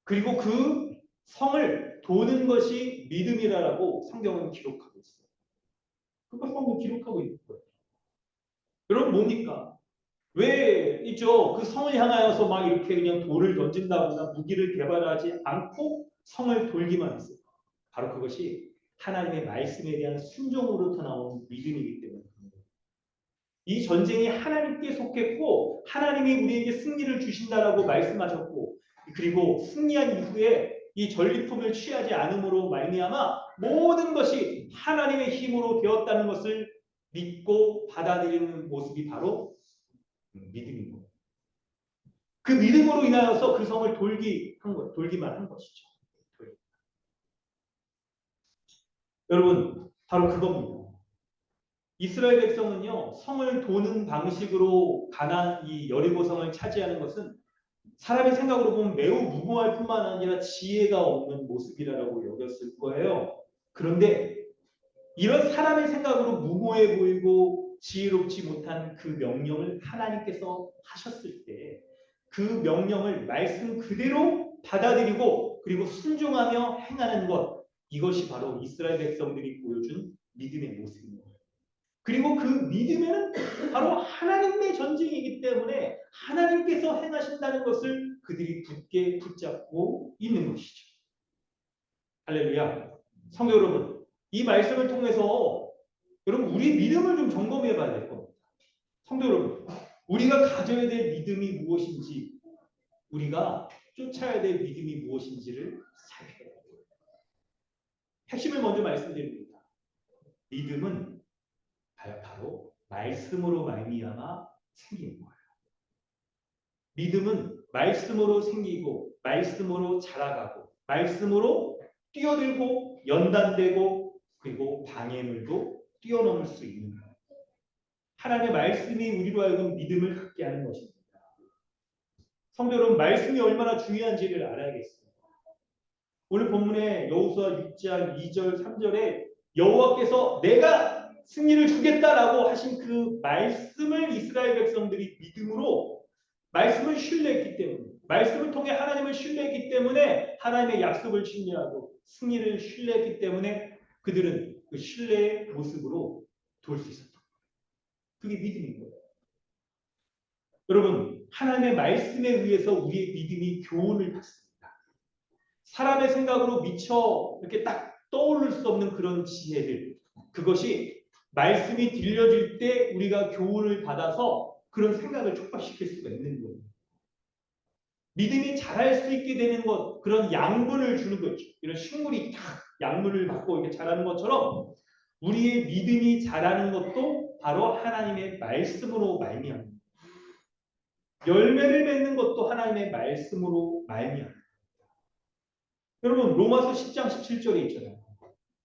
그리고 그 성을 도는 것이 믿음이라고 성경은 기록하고 있어요. 그거 성경 기록하고 있는 거예요. 여러분 뭡니까? 왜 있죠? 그 성을 향하여서 막 이렇게 그냥 돌을 던진다거나 무기를 개발하지 않고 성을 돌기만 했어요. 바로 그것이 하나님의 말씀에 대한 순종으로부터 나온 믿음이기 때문에 이 전쟁이 하나님께 속했고 하나님이 우리에게 승리를 주신다라고 말씀하셨고 그리고 승리한 이후에 이 전리품을 취하지 않음으로 말미암아 모든 것이 하나님의 힘으로 되었다는 것을 믿고 받아들이는 모습이 바로 믿음인 거예요. 그 믿음으로 인하여서 그 성을 돌기만 한 것이죠. 여러분, 바로 그겁니다. 이스라엘 백성은요, 성을 도는 방식으로 가나안 이 여리고성을 차지하는 것은 사람의 생각으로 보면 매우 무모할 뿐만 아니라 지혜가 없는 모습이라고 여겼을 거예요. 그런데 이런 사람의 생각으로 무모해 보이고 지혜롭지 못한 그 명령을 하나님께서 하셨을 때 그 명령을 말씀 그대로 받아들이고 그리고 순종하며 행하는 것, 이것이 바로 이스라엘 백성들이 보여준 믿음의 모습입니다. 그리고 그 믿음에는 바로 하나님의 전쟁이기 때문에 하나님께서 행하신다는 것을 그들이 굳게 붙잡고 있는 것이죠. 할렐루야. 성도 여러분, 이 말씀을 통해서 여러분 우리 믿음을 좀 점검해 봐야 될 겁니다. 성도 여러분, 우리가 가져야 될 믿음이 무엇인지, 우리가 쫓아야 될 믿음이 무엇인지를 살펴야 돼요. 핵심을 먼저 말씀드립니다. 믿음은 바로 말씀으로 말미암아 생기는 거예요. 믿음은 말씀으로 생기고 말씀으로 자라가고 말씀으로 뛰어들고 연단되고 그리고 방해물도 뛰어넘을 수 있는 거예요. 하나님의 말씀이 우리로 하여금 믿음을 갖게 하는 것입니다. 성도 여러분, 말씀이 얼마나 중요한지를 알아야겠습니다. 오늘 본문에 여호수아 6장 2절 3절에 여호와께서 내가 승리를 주겠다라고 하신 그 말씀을 이스라엘 백성들이 믿음으로 말씀을 신뢰했기 때문에, 말씀을 통해 하나님을 신뢰했기 때문에 하나님의 약속을 신뢰하고 승리를 신뢰했기 때문에 그들은 그 신뢰의 모습으로 돌 수 있었던 거예요. 그게 믿음인 거예요. 여러분, 하나님의 말씀에 의해서 우리의 믿음이 교훈을 받습니다. 사람의 생각으로 미처 이렇게 딱 떠오를 수 없는 그런 지혜들, 그것이 말씀이 들려질 때 우리가 교훈을 받아서 그런 생각을 촉발시킬 수가 있는 거예요. 믿음이 자랄 수 있게 되는 것, 그런 양분을 주는 거죠. 이런 식물이 딱 양분을 받고 이렇게 자라는 것처럼 우리의 믿음이 자라는 것도 바로 하나님의 말씀으로 말미암습니다. 열매를 맺는 것도 하나님의 말씀으로 말미암습니다. 여러분, 로마서 10장 17절에 있잖아요.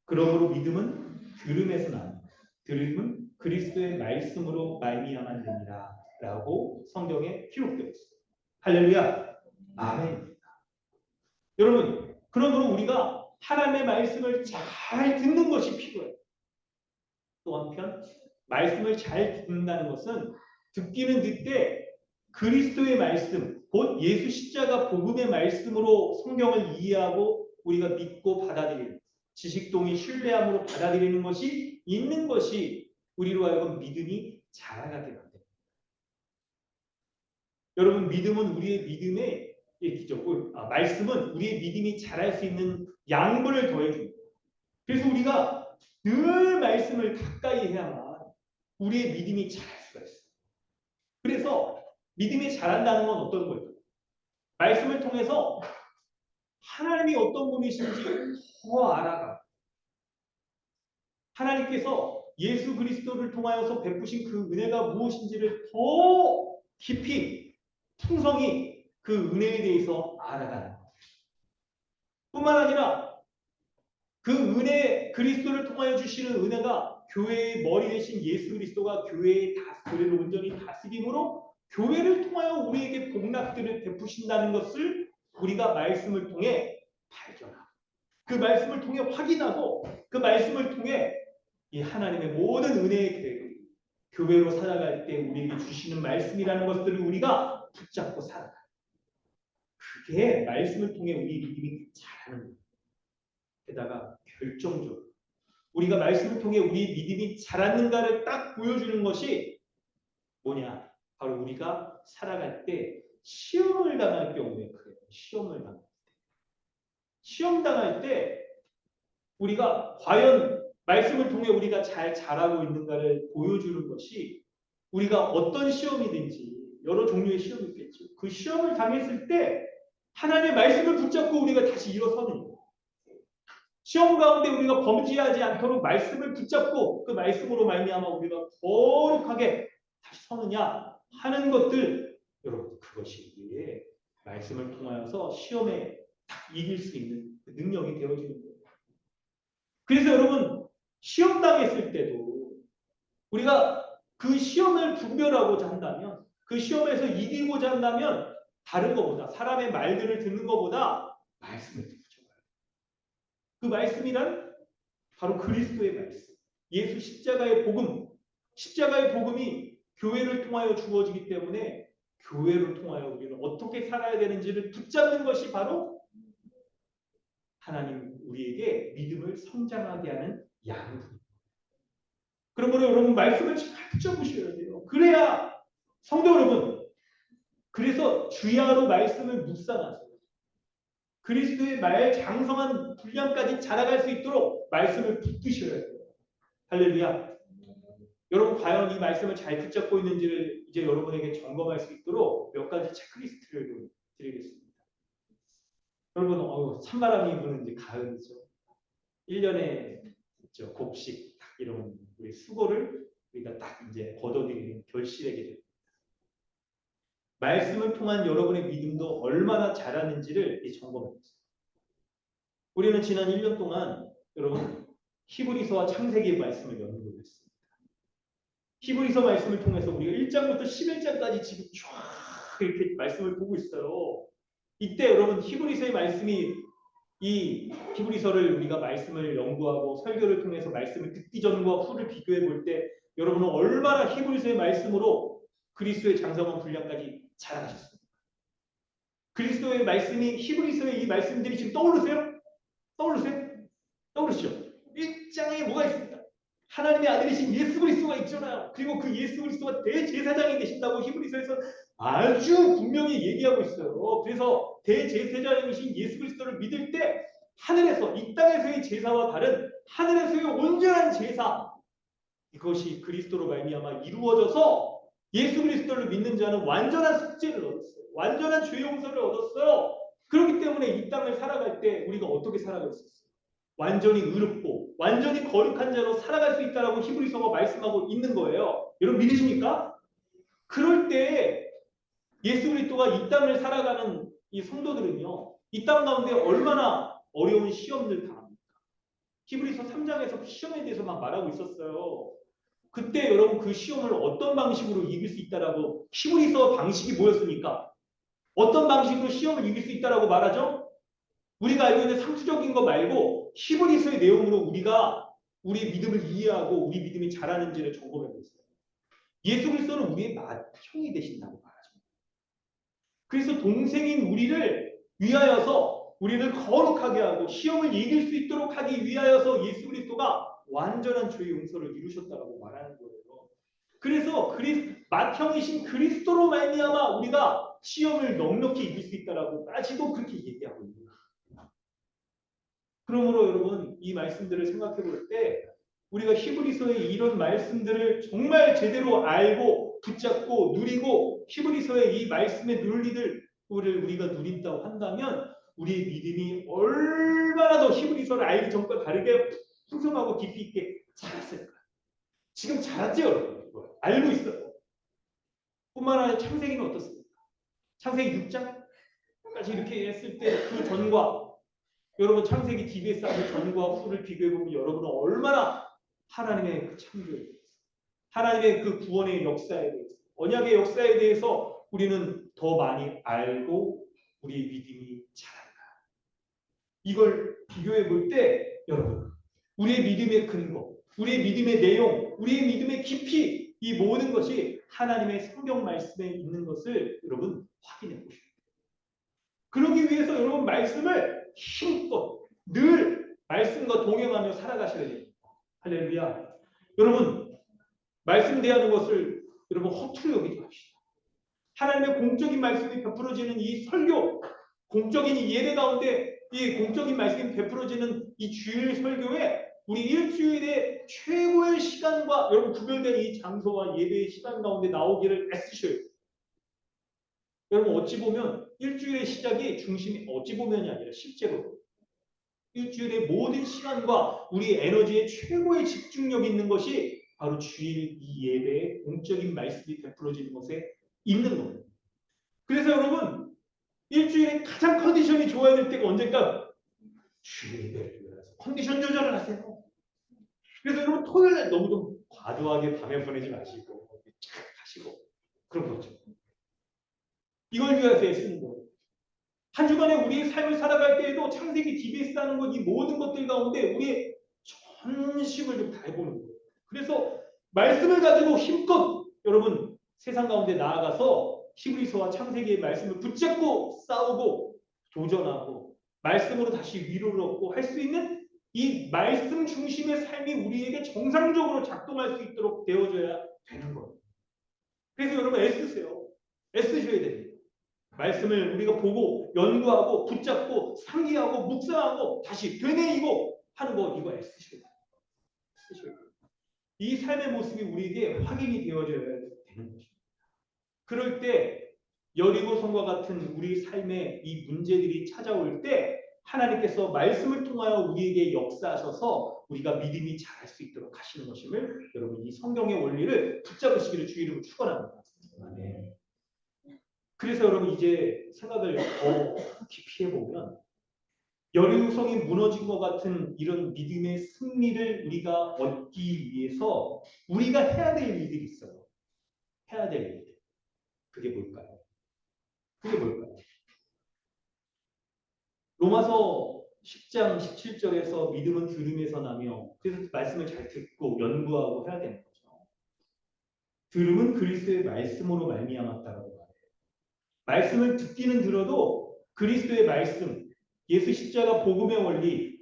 그러므로 믿음은 들음에서 나옵니다. 들음은 그리스도의 말씀으로 말미암았느니라 라고 성경에 기록되어 있습니다. 할렐루야. 아멘. 여러분, 그러므로 우리가 하나님의 말씀을 잘 듣는 것이 필요해요. 또 한편 말씀을 잘 듣는다는 것은 듣기는 듣되 그리스도의 말씀, 곧 예수 십자가 복음의 말씀으로 성경을 이해하고 우리가 믿고 받아들이는, 지식동의 신뢰함으로 받아들이는 것이 있는 것이 우리로 하여금 믿음이 자라가게 만듭니다. 여러분, 믿음은 우리의 믿음의 말씀은 우리의 믿음이 자랄 수 있는 양분을 더해줍니다. 그래서 우리가 늘 말씀을 가까이 해야만 우리의 믿음이 자랄 수가 있어요. 그래서 믿음이 자란다는 건 어떤 거예요? 말씀을 통해서 하나님이 어떤 분이신지 더 알아가. 하나님께서 예수 그리스도를 통하여서 베푸신 그 은혜가 무엇인지를 더 깊이 풍성히 그 은혜에 대해서 알아가는 것. 뿐만 아니라 그 은혜, 그리스도를 통하여 주시는 은혜가 교회의 머리 대신 예수 그리스도가 교회의 교회를 온전히 다스림으로 교회를 통하여 우리에게 복락들을 베푸신다는 것을 우리가 말씀을 통해 발견하고 그 말씀을 통해 확인하고 그 말씀을 통해 이 하나님의 모든 은혜의 계획을 교회로 살아갈 때 우리에게 주시는 말씀이라는 것들을 우리가 붙잡고 살아가요. 그게 말씀을 통해 우리 믿음이 자라는 거예요. 게다가 결정적으로 우리가 말씀을 통해 우리 믿음이 자랐는가를 딱 보여주는 것이 뭐냐? 바로 우리가 살아갈 때 시험을 당할 경우에 그래요. 시험을 당할 때. 시험 당할 때 우리가 과연 말씀을 통해 우리가 잘 자라고 있는가를 보여주는 것이 우리가 어떤 시험이든지 여러 종류의 시험이 있겠죠. 그 시험을 당했을 때 하나님의 말씀을 붙잡고 우리가 다시 일어서는 거예요. 시험 가운데 우리가 범죄하지 않도록 말씀을 붙잡고 그 말씀으로 말미암아 우리가 거룩하게 다시 서느냐 하는 것들, 여러분, 그것이 우리의 말씀을 통하여서 시험에 딱 이길 수 있는 그 능력이 되어지는 거예요. 그래서 여러분 시험 당했을 때도 우리가 그 시험을 분별하고자 한다면 그 시험에서 이기고자 한다면 다른 것보다 사람의 말들을 듣는 것보다 말씀을 듣죠. 그 말씀이란 바로 그리스도의 말씀. 예수 십자가의 복음. 십자가의 복음이 교회를 통하여 주어지기 때문에 교회를 통하여 우리는 어떻게 살아야 되는지를 붙잡는 것이 바로 하나님 우리에게 믿음을 성장하게 하는 양분. 그러므로 여러분 말씀을 잘 붙잡으셔야 돼요. 그래야 성도 여러분, 그래서 주야로 말씀을 묵상하세요. 그리스도의 말 장성한 분량까지 자라갈 수 있도록 말씀을 붙드셔야 돼요. 할렐루야. 여러분 과연 이 말씀을 잘 붙잡고 있는지를 이제 여러분에게 점검할 수 있도록 몇 가지 체크리스트를 드리겠습니다. 여러분 찬바람이 부는 이제 가을이죠. 1년에 있죠. 곡식 딱 이런 우리 수고를 우리가 딱 이제 거둬들이는 결실하게 됩니다. 말씀을 통한 여러분의 믿음도 얼마나 자라는지를 점검해보세요. 우리는 지난 1년 동안 여러분 히브리서와 창세기의 말씀을 연구를 했습니다. 히브리서 말씀을 통해서 우리가 1장부터 11장까지 지금 쫙 이렇게 말씀을 보고 있어요. 이때 여러분 히브리서의 말씀이 이 히브리서를 우리가 말씀을 연구하고 설교를 통해서 말씀을 듣기 전과 후를 비교해 볼 때 여러분은 얼마나 히브리서의 말씀으로 그리스도의 장성한 분량까지 자라가셨습니까? 그리스도의 말씀이 히브리서의 이 말씀들이 지금 떠오르세요? 떠오르시죠? 1장에 뭐가 있습니까? 하나님의 아들이신 예수 그리스도가 있잖아요. 그리고 그 예수 그리스도가 대제사장이 되신다고 히브리서에서 아주 분명히 얘기하고 있어요. 그래서 대제사장이신 예수 그리스도를 믿을 때 하늘에서 이 땅에서의 제사와 다른 하늘에서의 온전한 제사 이것이 그리스도로 말미암아 이루어져서 예수 그리스도를 믿는 자는 완전한 속죄를 얻었어요. 완전한 죄 용서를 얻었어요. 그렇기 때문에 이 땅을 살아갈 때 우리가 어떻게 살아갈 수 있어요? 완전히 의롭고 완전히 거룩한 자로 살아갈 수 있다라고 히브리서가 말씀하고 있는 거예요. 여러분 믿으십니까? 그럴 때 예수 그리스도가 이 땅을 살아가는 이 성도들은요. 이 땅 가운데 얼마나 어려운 시험을 당합니까? 히브리서 3장에서 시험에 대해서 막 말하고 있었어요. 그때 여러분 그 시험을 어떤 방식으로 이길 수 있다라고 히브리서 방식이 뭐였습니까? 어떤 방식으로 시험을 이길 수 있다라고 말하죠? 우리가 알고 있는 상투적인 거 말고 히브리서의 내용으로 우리가 우리 믿음을 이해하고 우리 믿음이 자라는지를 점검해 보세요. 예수 그리스도는 우리의 맏형이 되신다고 말하죠. 그래서 동생인 우리를 위하여서 우리를 거룩하게 하고 시험을 이길 수 있도록 하기 위하여서 예수 그리스도가 완전한 죄의 용서를 이루셨다고 말하는 거예요. 그래서 맏형이신 그리스도로 말미암아 우리가 시험을 넉넉히 이길 수 있다라고까지도 그렇게 얘기하고 있는 거예요. 그러므로 여러분 이 말씀들을 생각해 볼 때 우리가 히브리서의 이런 말씀들을 정말 제대로 알고 붙잡고 누리고 히브리서의 이 말씀의 논리들을 우리가 누린다고 한다면 우리의 믿음이 얼마나 더 히브리서를 알기 전과 다르게 풍성하고 깊이 있게 자랐을까? 지금 자랐죠 여러분? 알고 있어요. 뿐만 아니라 창세기는 어떻습니까? 창세기 6장까지 이렇게 했을 때 그 전과 여러분 창세기 DBS 하는 전과 후를 비교해보면 여러분은 얼마나 하나님의 그 창조에 대해서 하나님의 그 구원의 역사에 대해서 언약의 역사에 대해서 우리는 더 많이 알고 우리의 믿음이 자란다. 이걸 비교해 볼 때 여러분 우리의 믿음의 근거, 우리의 믿음의 내용, 우리의 믿음의 깊이 이 모든 것이 하나님의 성경 말씀에 있는 것을 여러분 확인해 보셔야 돼요. 그러기 위해서 여러분 말씀을 힘껏 늘 말씀과 동행하며 살아가셔야 됩니다. 할렐루야. 여러분 말씀 대하는 것을 여러분 허투루 여기지 맙시다. 하나님의 공적인 말씀이 베풀어지는 이 설교, 공적인 이 예배 가운데 이 공적인 말씀이 베풀어지는 이 주일 설교에 우리 일주일의 최고의 시간과 여러분 구별된 이 장소와 예배의 시간 가운데 나오기를 애쓰셔야 돼요. 여러분 어찌 보면 일주일의 시작이 중심이 어찌 보면이 아니라 실제로 일주일의 모든 시간과 우리 에너지의 최고의 집중력이 있는 것이 바로 주일 이 예배의 공적인 말씀이 베풀어지는 것에 있는 겁니다. 그래서 여러분 일주일에 가장 컨디션이 좋아야 될 때가 언제일까? 주일 예배를 드려야 그래서 컨디션 조절을 하세요. 그래서 여러분 토요일에 너무 좀 과도하게 밤에 보내지 마시고 쫙 하시고 그런 거죠. 이걸 위해서 애쓰는 거예요. 한 주간에 우리의 삶을 살아갈 때에도 창세기 DBS 하는 것 이 모든 것들 가운데 우리의 전심을 좀 다해보는 거예요. 그래서 말씀을 가지고 힘껏 여러분 세상 가운데 나아가서 히브리서와 창세기의 말씀을 붙잡고 싸우고 도전하고 말씀으로 다시 위로를 얻고 할 수 있는 이 말씀 중심의 삶이 우리에게 정상적으로 작동할 수 있도록 되어져야 되는 거예요. 그래서 여러분 애쓰세요. 애쓰셔야 됩니다. 말씀을 우리가 보고 연구하고 붙잡고 상기하고 묵상하고 다시 되뇌이고 하는 거 이거 애쓰셔야 돼요. 애쓰셔야 돼요. 이 삶의 모습이 우리에게 확인이 되어져야 되는 것입니다. 그럴 때 여리고성과 같은 우리 삶의 이 문제들이 찾아올 때 하나님께서 말씀을 통하여 우리에게 역사하셔서 우리가 믿음이 자랄 수 있도록 하시는 것임을 여러분 이 성경의 원리를 붙잡으시기를 주의 이름으로 축원합니다. 아멘. 그래서 여러분 이제 생각을 더 깊이 해보면 여리고성이 무너진 것 같은 이런 믿음의 승리를 우리가 얻기 위해서 우리가 해야 될 일들이 있어요. 해야 될 일들. 그게 뭘까요? 그게 뭘까요? 로마서 10장 17절에서 믿음은 들음에서 나며 그래서 말씀을 잘 듣고 연구하고 해야 되는 거죠. 들음은 그리스도의 말씀으로 말미암았다라고 말해요. 말씀을 듣기는 들어도 그리스도의 말씀, 예수 십자가 복음의 원리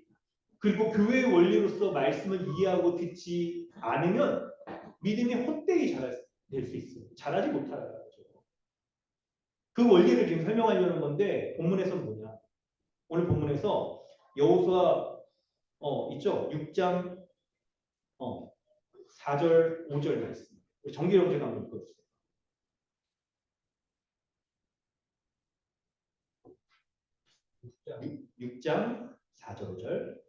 그리고 교회의 원리로서 말씀을 이해하고 듣지 않으면 믿음이 헛되이 될 수 있어요. 잘하지 못하는 거죠. 그 원리를 지금 설명하려는 건데 본문에서는 뭐냐? 오늘 본문에서 여호수아 있죠? 6장 4절 5절 말씀. 정기영재가 한번 읽어주세요. 6장 4절 5절.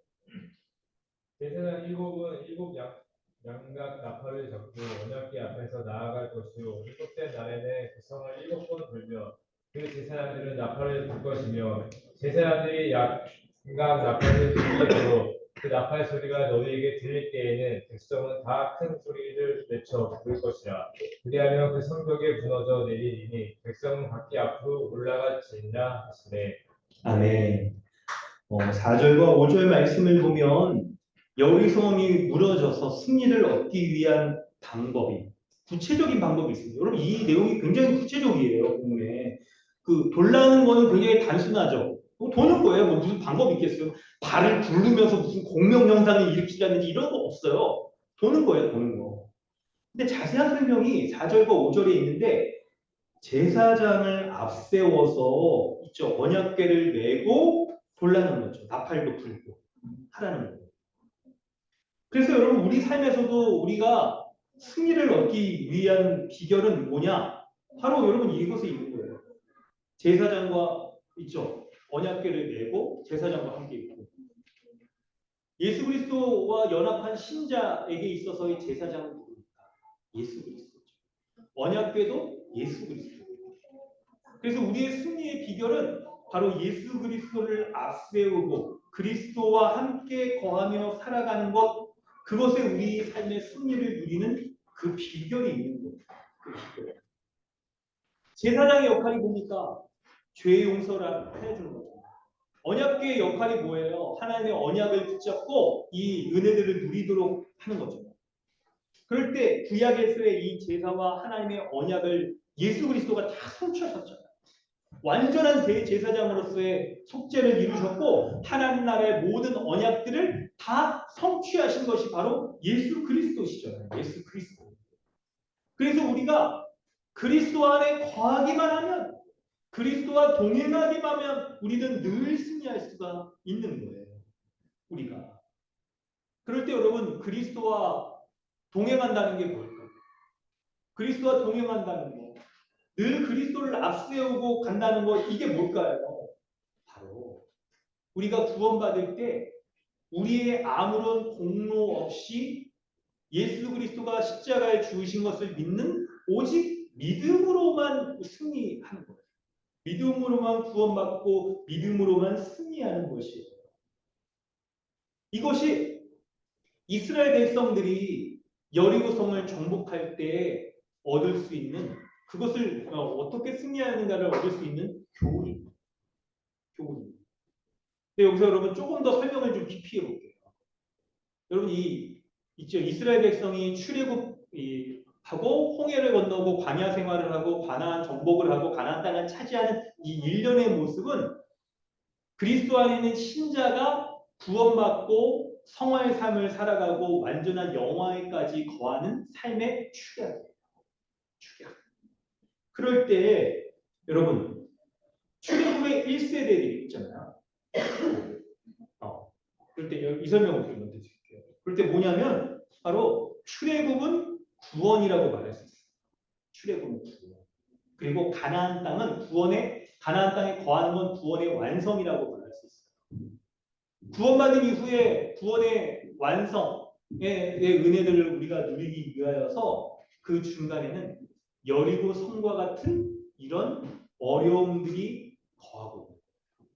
제사장 일곱은 일곱 양각 나팔을 잡고 언약궤 앞에서 나아갈 것이요 일곱째 날에는 그 성을 7번 돌며 그 제사장들은 나팔을 불 것이며 제사장들이 양각 나팔을 불기로 그 나팔 소리가 너희에게 들릴 때에는 백성은 다 큰 소리를 내쳐 부를 것이라. 그리하면 그 성벽에 무너져 내리리니 백성은 각기 앞으로 올라갈지니라 하시네. 아멘. 4절과 5절 말씀을 보면 여리고성이 무너져서 승리를 얻기 위한 방법이 구체적인 방법이 있습니다. 여러분 이 내용이 굉장히 구체적이에요. 본문에 그 돌라는 거는 굉장히 단순하죠. 도는 거예요. 뭐 무슨 방법이 있겠어요? 발을 굴르면서 무슨 공명 현상을 일으키자든지 이런 거 없어요. 도는 거예요. 도는 거. 근데 자세한 설명이 4절과 5절에 있는데 제사장을 앞세워서 있죠. 언약궤를 메고 돌라는 거죠. 나팔도 불고 하라는 거예요. 그래서 여러분 우리 삶에서도 우리가 승리를 얻기 위한 비결은 뭐냐? 바로 여러분 이것에 있는 거예요. 제사장과 있죠. 언약궤를 메고 제사장과 함께 있고 예수 그리스도와 연합한 신자에게 있어서의 제사장은 누굽니까? 예수 그리스도죠. 언약궤도 예수 그리스도. 그래서 우리의 승리의 비결은 바로 예수 그리스도를 앞세우고 그리스도와 함께 거하며 살아가는 것, 그것에 우리 삶의 승리를 누리는 그 비결이 있는 거예요. 그 비결. 제사장의 역할이 뭡니까? 죄 용서를 해주는 거죠. 언약궤의 역할이 뭐예요? 하나님의 언약을 붙잡고 이 은혜들을 누리도록 하는 거죠. 그럴 때 구약에서의 이 제사와 하나님의 언약을 예수 그리스도가 다 성취하셨잖아요. 완전한 대제사장으로서의 속죄를 이루셨고 하나님 나라의 모든 언약들을 다 성취하신 것이 바로 예수 그리스도시잖아요. 예수 그리스도. 그래서 우리가 그리스도 안에 거하기만 하면 그리스도와 동행하기만 하면 우리는 늘 승리할 수가 있는 거예요. 우리가. 그럴 때 여러분 그리스도와 동행한다는 게 뭘까요? 그리스도와 동행한다는 거. 늘 그리스도를 앞세우고 간다는 거 이게 뭘까요? 바로 우리가 구원받을 때 우리의 아무런 공로 없이 예수 그리스도가 십자가에 죽으신 것을 믿는 오직 믿음으로만 승리하는 거예요. 믿음으로만 구원받고 믿음으로만 승리하는 것이에요. 이것이 이스라엘 백성들이 여리고성을 정복할 때 얻을 수 있는, 그것을 어떻게 승리하는가를 얻을 수 있는 교훈입니다. 교훈입니다. 근데 여기서 여러분 조금 더 설명을 좀 깊이 해볼게요. 여러분 있죠. 이스라엘 백성이 출애굽하고 홍해를 건너고 광야 생활을 하고 가나안 정복을 하고 가나안 땅을 차지하는 이 일련의 모습은 그리스도 안에 있는 신자가 구원받고 성화의 삶을 살아가고 완전한 영화에까지 거하는 삶의 축약이에요. 축약. 그럴 때 여러분 출애굽의 1세대들이 있잖아요. 그럴 때 이 설명을 좀 드릴게요. 그럴 때 뭐냐면 바로 출애굽은 구원이라고 말할 수 있어요. 출애굽은 구원. 그리고 가나안 땅은 가나안 땅에 거하는 건 구원의 완성이라고 말할 수 있어요. 구원받은 이후에 구원의 완성의 은혜들을 우리가 누리기 위하여서 그 중간에는 여리고 성과 같은 이런 어려움들이 거하고 있는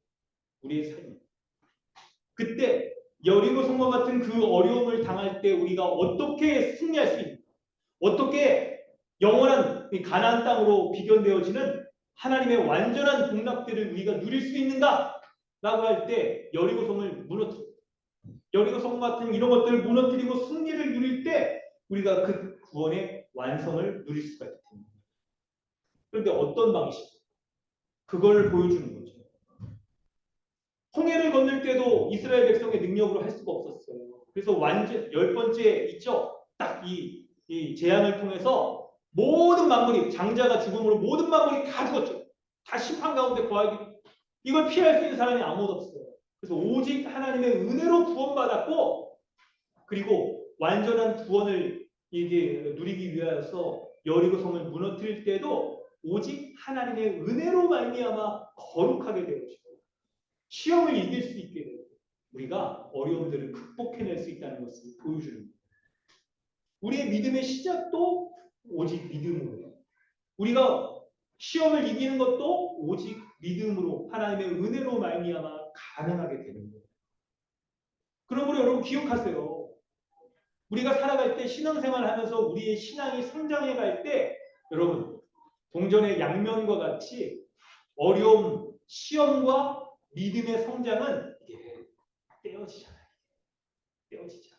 우리의 삶입니다. 그때 여리고 성과 같은 그 어려움을 당할 때 우리가 어떻게 승리할 수 있는가? 어떻게 영원한 가나안 땅으로 비견되어지는 하나님의 완전한 복락들을 우리가 누릴 수 있는가? 라고 할 때 여리고성을 무너뜨려. 여리고성 같은 이런 것들을 무너뜨리고 승리를 누릴 때 우리가 그 구원의 완성을 누릴 수가 있다. 그런데 어떤 방식? 그걸 보여주는 거죠. 홍해를 건널 때도 이스라엘 백성의 능력으로 할 수가 없었어요. 그래서 완전 10번째 있죠. 딱 이 재앙을 통해서 모든 만물이 장자가 죽음으로 모든 만물이 다 죽었죠. 다 심판 가운데 거하기 이걸 피할 수 있는 사람이 아무도 없어요. 그래서 오직 하나님의 은혜로 구원받았고 그리고 완전한 구원을 이게 누리기 위하여서 여리고 성을 무너뜨릴 때도 오직 하나님의 은혜로 말미암아 거룩하게 되어지고 시험을 이길 수 있게 되고 우리가 어려움들을 극복해낼 수 있다는 것을 보여주는 거예요. 우리의 믿음의 시작도 오직 믿음으로요. 우리가 시험을 이기는 것도 오직 믿음으로 하나님의 은혜로 말미암아 가능하게 되는 거예요. 그러므로 여러분 기억하세요. 우리가 살아갈 때 신앙생활을 하면서 우리의 신앙이 성장해 갈 때 여러분 동전의 양면과 같이 어려움, 시험과 믿음의 성장은 이게 떼어지잖아요. 떼어지잖아요.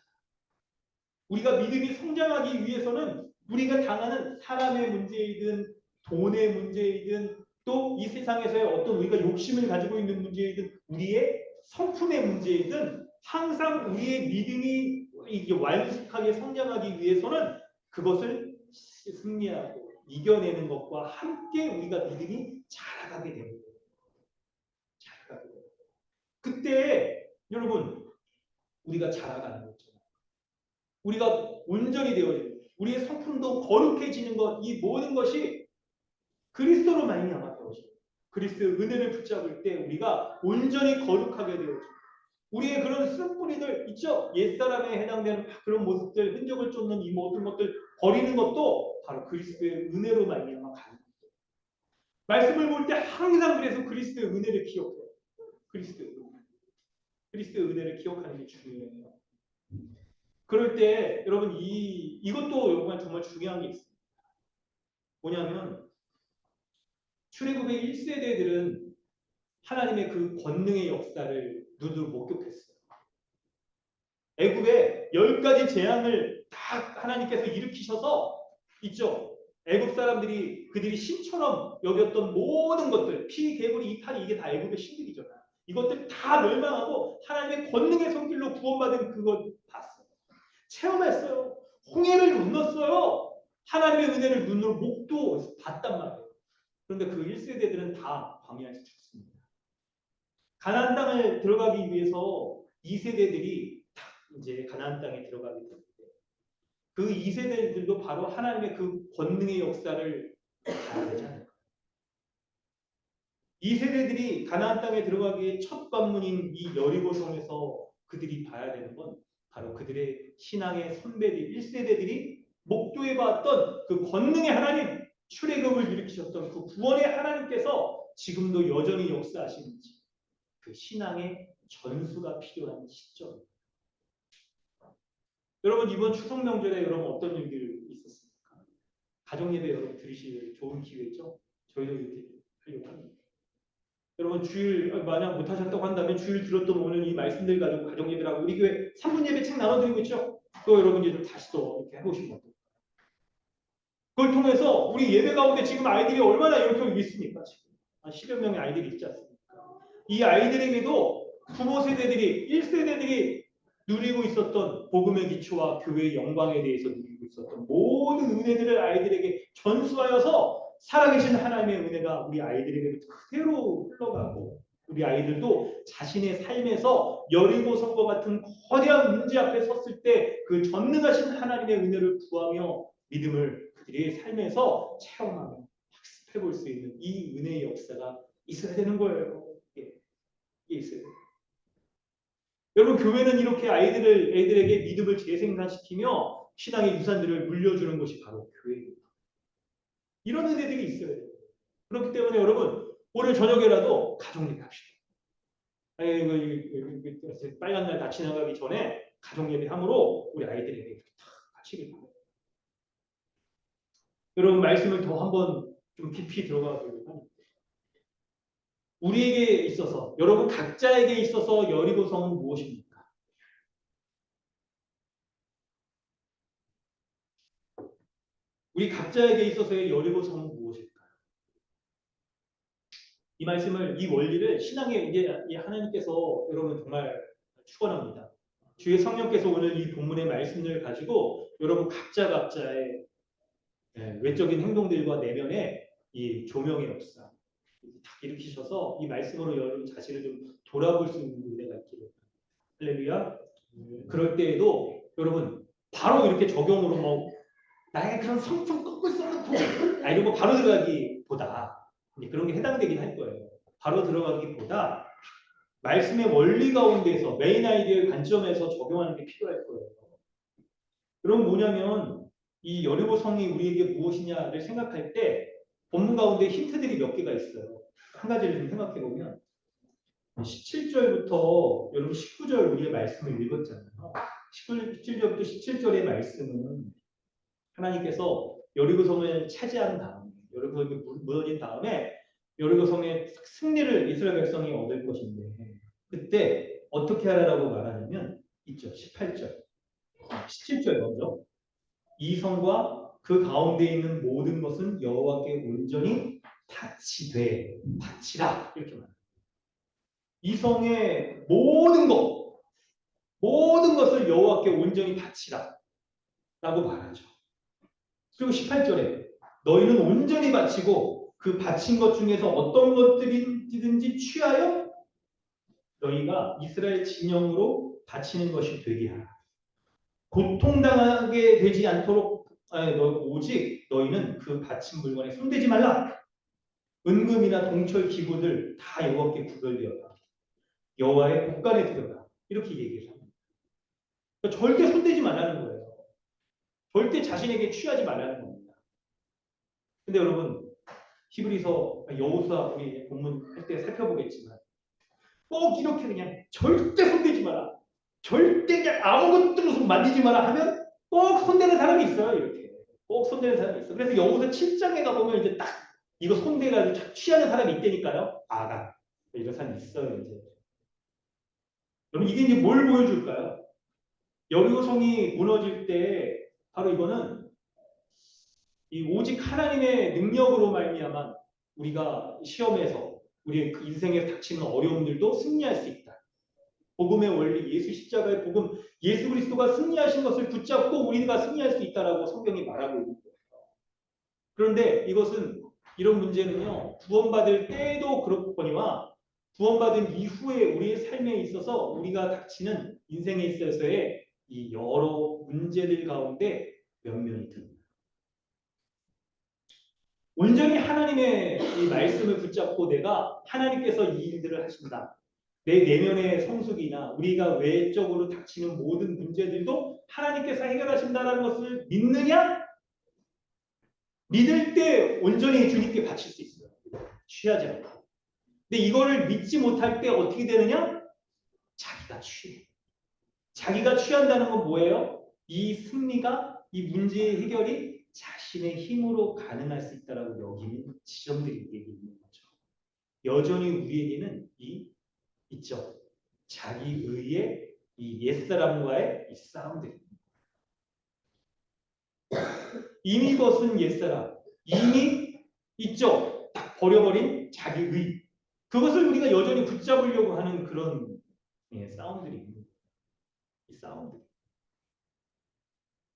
우리가 믿음이 성장하기 위해서는 우리가 당하는 사람의 문제이든 돈의 문제이든 또 이 세상에서의 어떤 우리가 욕심을 가지고 있는 문제이든 우리의 성품의 문제이든 항상 우리의 믿음이 이게 완숙하게 성장하기 위해서는 그것을 승리하고 이겨내는 것과 함께 우리가 믿음이 자라가게 되는 거예요. 자라가게 돼요. 그때 여러분 우리가 자라가는 거죠. 우리가 온전히 되어지고 우리의 성품도 거룩해지는 것, 이 모든 것이 그리스도로 말미암아 되어지고 그리스도의 은혜를 붙잡을 때 우리가 온전히 거룩하게 되어지고 우리의 그런 쓴뿌리들 있죠? 옛사람에 해당되는 그런 모습들, 흔적을 쫓는 이 모든 것들 버리는 것도 바로 그리스도의 은혜로 말미암아 가는 거예요. 말씀을 볼 때 항상 그래서 그리스도의 은혜를 기억해요. 그리스도의 은혜를 기억하는 게 중요해요. 그럴 때 여러분 이것도 정말 중요한 게 있습니다. 뭐냐면 출애굽의 1세대들은 하나님의 그 권능의 역사를 눈으로 목격했어요. 애굽에 10가지 재앙을 다 하나님께서 일으키셔서 있죠. 애굽 사람들이 그들이 신처럼 여겼던 모든 것들, 피, 개구리, 이파리 이게 다 애굽의 신들이잖아요. 이것들 다 멸망하고 하나님의 권능의 손길로 구원받은 그것 봤어요. 체험했어요. 홍해를 건넜어요. 하나님의 은혜를 눈으로 목도 봤단 말이에요. 그런데 그 1세대들은 다 광야에서 죽습니다. 가나안 땅을 들어가기 위해서 2세대들이 딱 이제 가나안 땅에 들어가게 되는데 그 2세대들도 바로 하나님의 그 권능의 역사를 봐야 되지 않을까. 2세대들이 가나안 땅에 들어가기에 첫 관문인 이 여리고성에서 그들이 봐야 되는 건 바로 그들의 신앙의 선배들 1세대들이 목도해 봤던 그 권능의 하나님, 출애굽을 일으키셨던 그 구원의 하나님께서 지금도 여전히 역사하시는지 그 신앙의 전수가 필요한 시점. 여러분 이번 추석 명절에 여러분 어떤 일들 있었습니까? 가정 예배 여러분 들으실 좋은 기회죠. 저희도 이렇게 하려고 합니다. 여러분 주일 만약 못하셨다고 한다면 주일 들었던 오늘 이 말씀들 가지고 가정 예배라고 우리 교회 3분 예배 책 나눠드리고 있죠. 또 여러분이 좀 다시 또 이렇게 해보시면 어떨까요? 그걸 통해서 우리 예배 가운데 지금 아이들이 얼마나 이렇게 있습니까? 지금 한 10여 명의 아이들이 있지 않습니까? 이 아이들에게도 부모 세대들이 1세대들이 누리고 있었던 복음의 기초와 교회의 영광에 대해서 누리고 있었던 모든 은혜들을 아이들에게 전수하여서 살아계신 하나님의 은혜가 우리 아이들에게도 그대로 흘러가고 우리 아이들도 자신의 삶에서 여리고 성과 같은 거대한 문제 앞에 섰을 때 그 전능하신 하나님의 은혜를 구하며 믿음을 그들의 삶에서 체험하며 학습해 볼 수 있는 이 은혜의 역사가 있어야 되는 거예요. 이게 있어요. 여러분 교회는 이렇게 애들에게 믿음을 재생산시키며 신앙의 유산들을 물려주는 것이 바로 교회입니다. 이런 은혜들이 있어야 돼요. 그렇기 때문에 여러분 오늘 저녁에라도 가정 예배 합시다. 빨간 날 다 지나가기 전에 가정 예배함으로 우리 아이들에게 이렇게 다 같이 바랍니다. 여러분 말씀을 더 한번 좀 깊이 들어가 보려고 합니다. 우리에게 있어서 여러분 각자에게 있어서 여리고성은 무엇입니까? 우리 각자에게 있어서의 여리고성은 무엇일까요? 이 말씀을 이 원리를 신앙에 이제 하나님께서 여러분 정말 축원합니다. 주의 성령께서 오늘 이 본문의 말씀을 가지고 여러분 각자의 외적인 행동들과 내면의 이 조명의 역사 딱 일으키셔서 이 말씀으로 여러분 자신을 좀 돌아볼 수 있는 은혜가 있기를. 할렐루야. 그럴 때에도 여러분 바로 이렇게 적용으로 뭐 나의 그런 성품 꺾을 수 없는 도전 이런 거 바로 들어가기보다 그런 게 해당되긴 할 거예요. 바로 들어가기보다 말씀의 원리 가운데서 메인 아이디어의 관점에서 적용하는 게 필요할 거예요. 그럼 뭐냐면 이 여리고성이 우리에게 무엇이냐를 생각할 때 본문 가운데 힌트들이 몇 개가 있어요. 한 가지를 좀 생각해 보면 17절부터 여러분 19절 우리의 말씀을 읽었잖아요. 17절부터 17절의 말씀은 하나님께서 여리고성을 차지한 다음에 여리고성이 무너진 다음에 여리고성의 승리를 이스라엘 백성이 얻을 것인데 그때 어떻게 하라고 말하냐면 있죠. 18절 17절 먼저 이 성과 그 가운데 있는 모든 것은 여호와께 온전히 바치라 이렇게 말합니다. 이 성의 모든 것을 여호와께 온전히 바치라 라고 말하죠. 그리고 18절에 너희는 온전히 바치고 그 바친 것 중에서 어떤 것들이든지 취하여 너희가 이스라엘 진영으로 바치는 것이 되게 하라. 고통당하게 되지 않도록 오직 너희는 그 바친 물건에 손대지 말라. 은금이나 동철 기구들 다 여호와께 구별되어라. 여호와의 곳간에 들여라. 이렇게 얘기를 합니다. 그러니까 절대 손대지 말라는 거예요. 절대 자신에게 취하지 말라는 겁니다. 근데 여러분 히브리서 여호수아 우리 본문 할 때 살펴보겠지만 꼭 이렇게 그냥 절대 손대지 마라. 절대 그냥 아무것도 손 만지지 마라 하면 꼭 손대는 사람이 있어요. 이렇게 꼭 손대는 사람이 있어요. 그래서 여호수아 7장에 가보면 이제 딱 이거 손대가지고 취하는 사람이 있다니까요. 아가 이런 사람이 있어요. 이제 그럼 이게 이제 뭘 보여줄까요? 여리고성이 무너질 때 바로 이거는 이 오직 하나님의 능력으로 말미암아 우리가 시험에서 우리의 그 인생에 닥치는 어려움들도 승리할 수 있다. 복음의 원리, 예수 십자가의 복음, 예수 그리스도가 승리하신 것을 붙잡고 우리가 승리할 수 있다라고 성경이 말하고 있는 거예요. 그런데 이런 문제는요. 구원받을 때에도 그렇거니와 구원받은 이후에 우리의 삶에 있어서 우리가 닥치는 인생에 있어서의 이 여러 문제들 가운데 면면이 듭니다. 온전히 하나님의 이 말씀을 붙잡고 내가 하나님께서 이 일들을 하신다. 내 내면의 성숙이나 우리가 외적으로 닥치는 모든 문제들도 하나님께서 해결하신다는 것을 믿느냐? 믿을 때 온전히 주님께 바칠 수 있어요. 취하지 않고. 근데 이거를 믿지 못할 때 어떻게 되느냐? 자기가 취해. 자기가 취한다는 건 뭐예요? 이 승리가 이 문제의 해결이 자신의 힘으로 가능할 수 있다라고 여기는 지점들이 우리에게 있는 거죠. 여전히 우리에게는 이 있죠. 자기 의의 이 옛사람과의 이 싸움들이 이미 벗은 옛사람, 이미 있죠. 딱 버려버린 자기 의. 그것을 우리가 여전히 붙잡으려고 하는 그런 싸움들이 있는 거예요. 이 싸움들.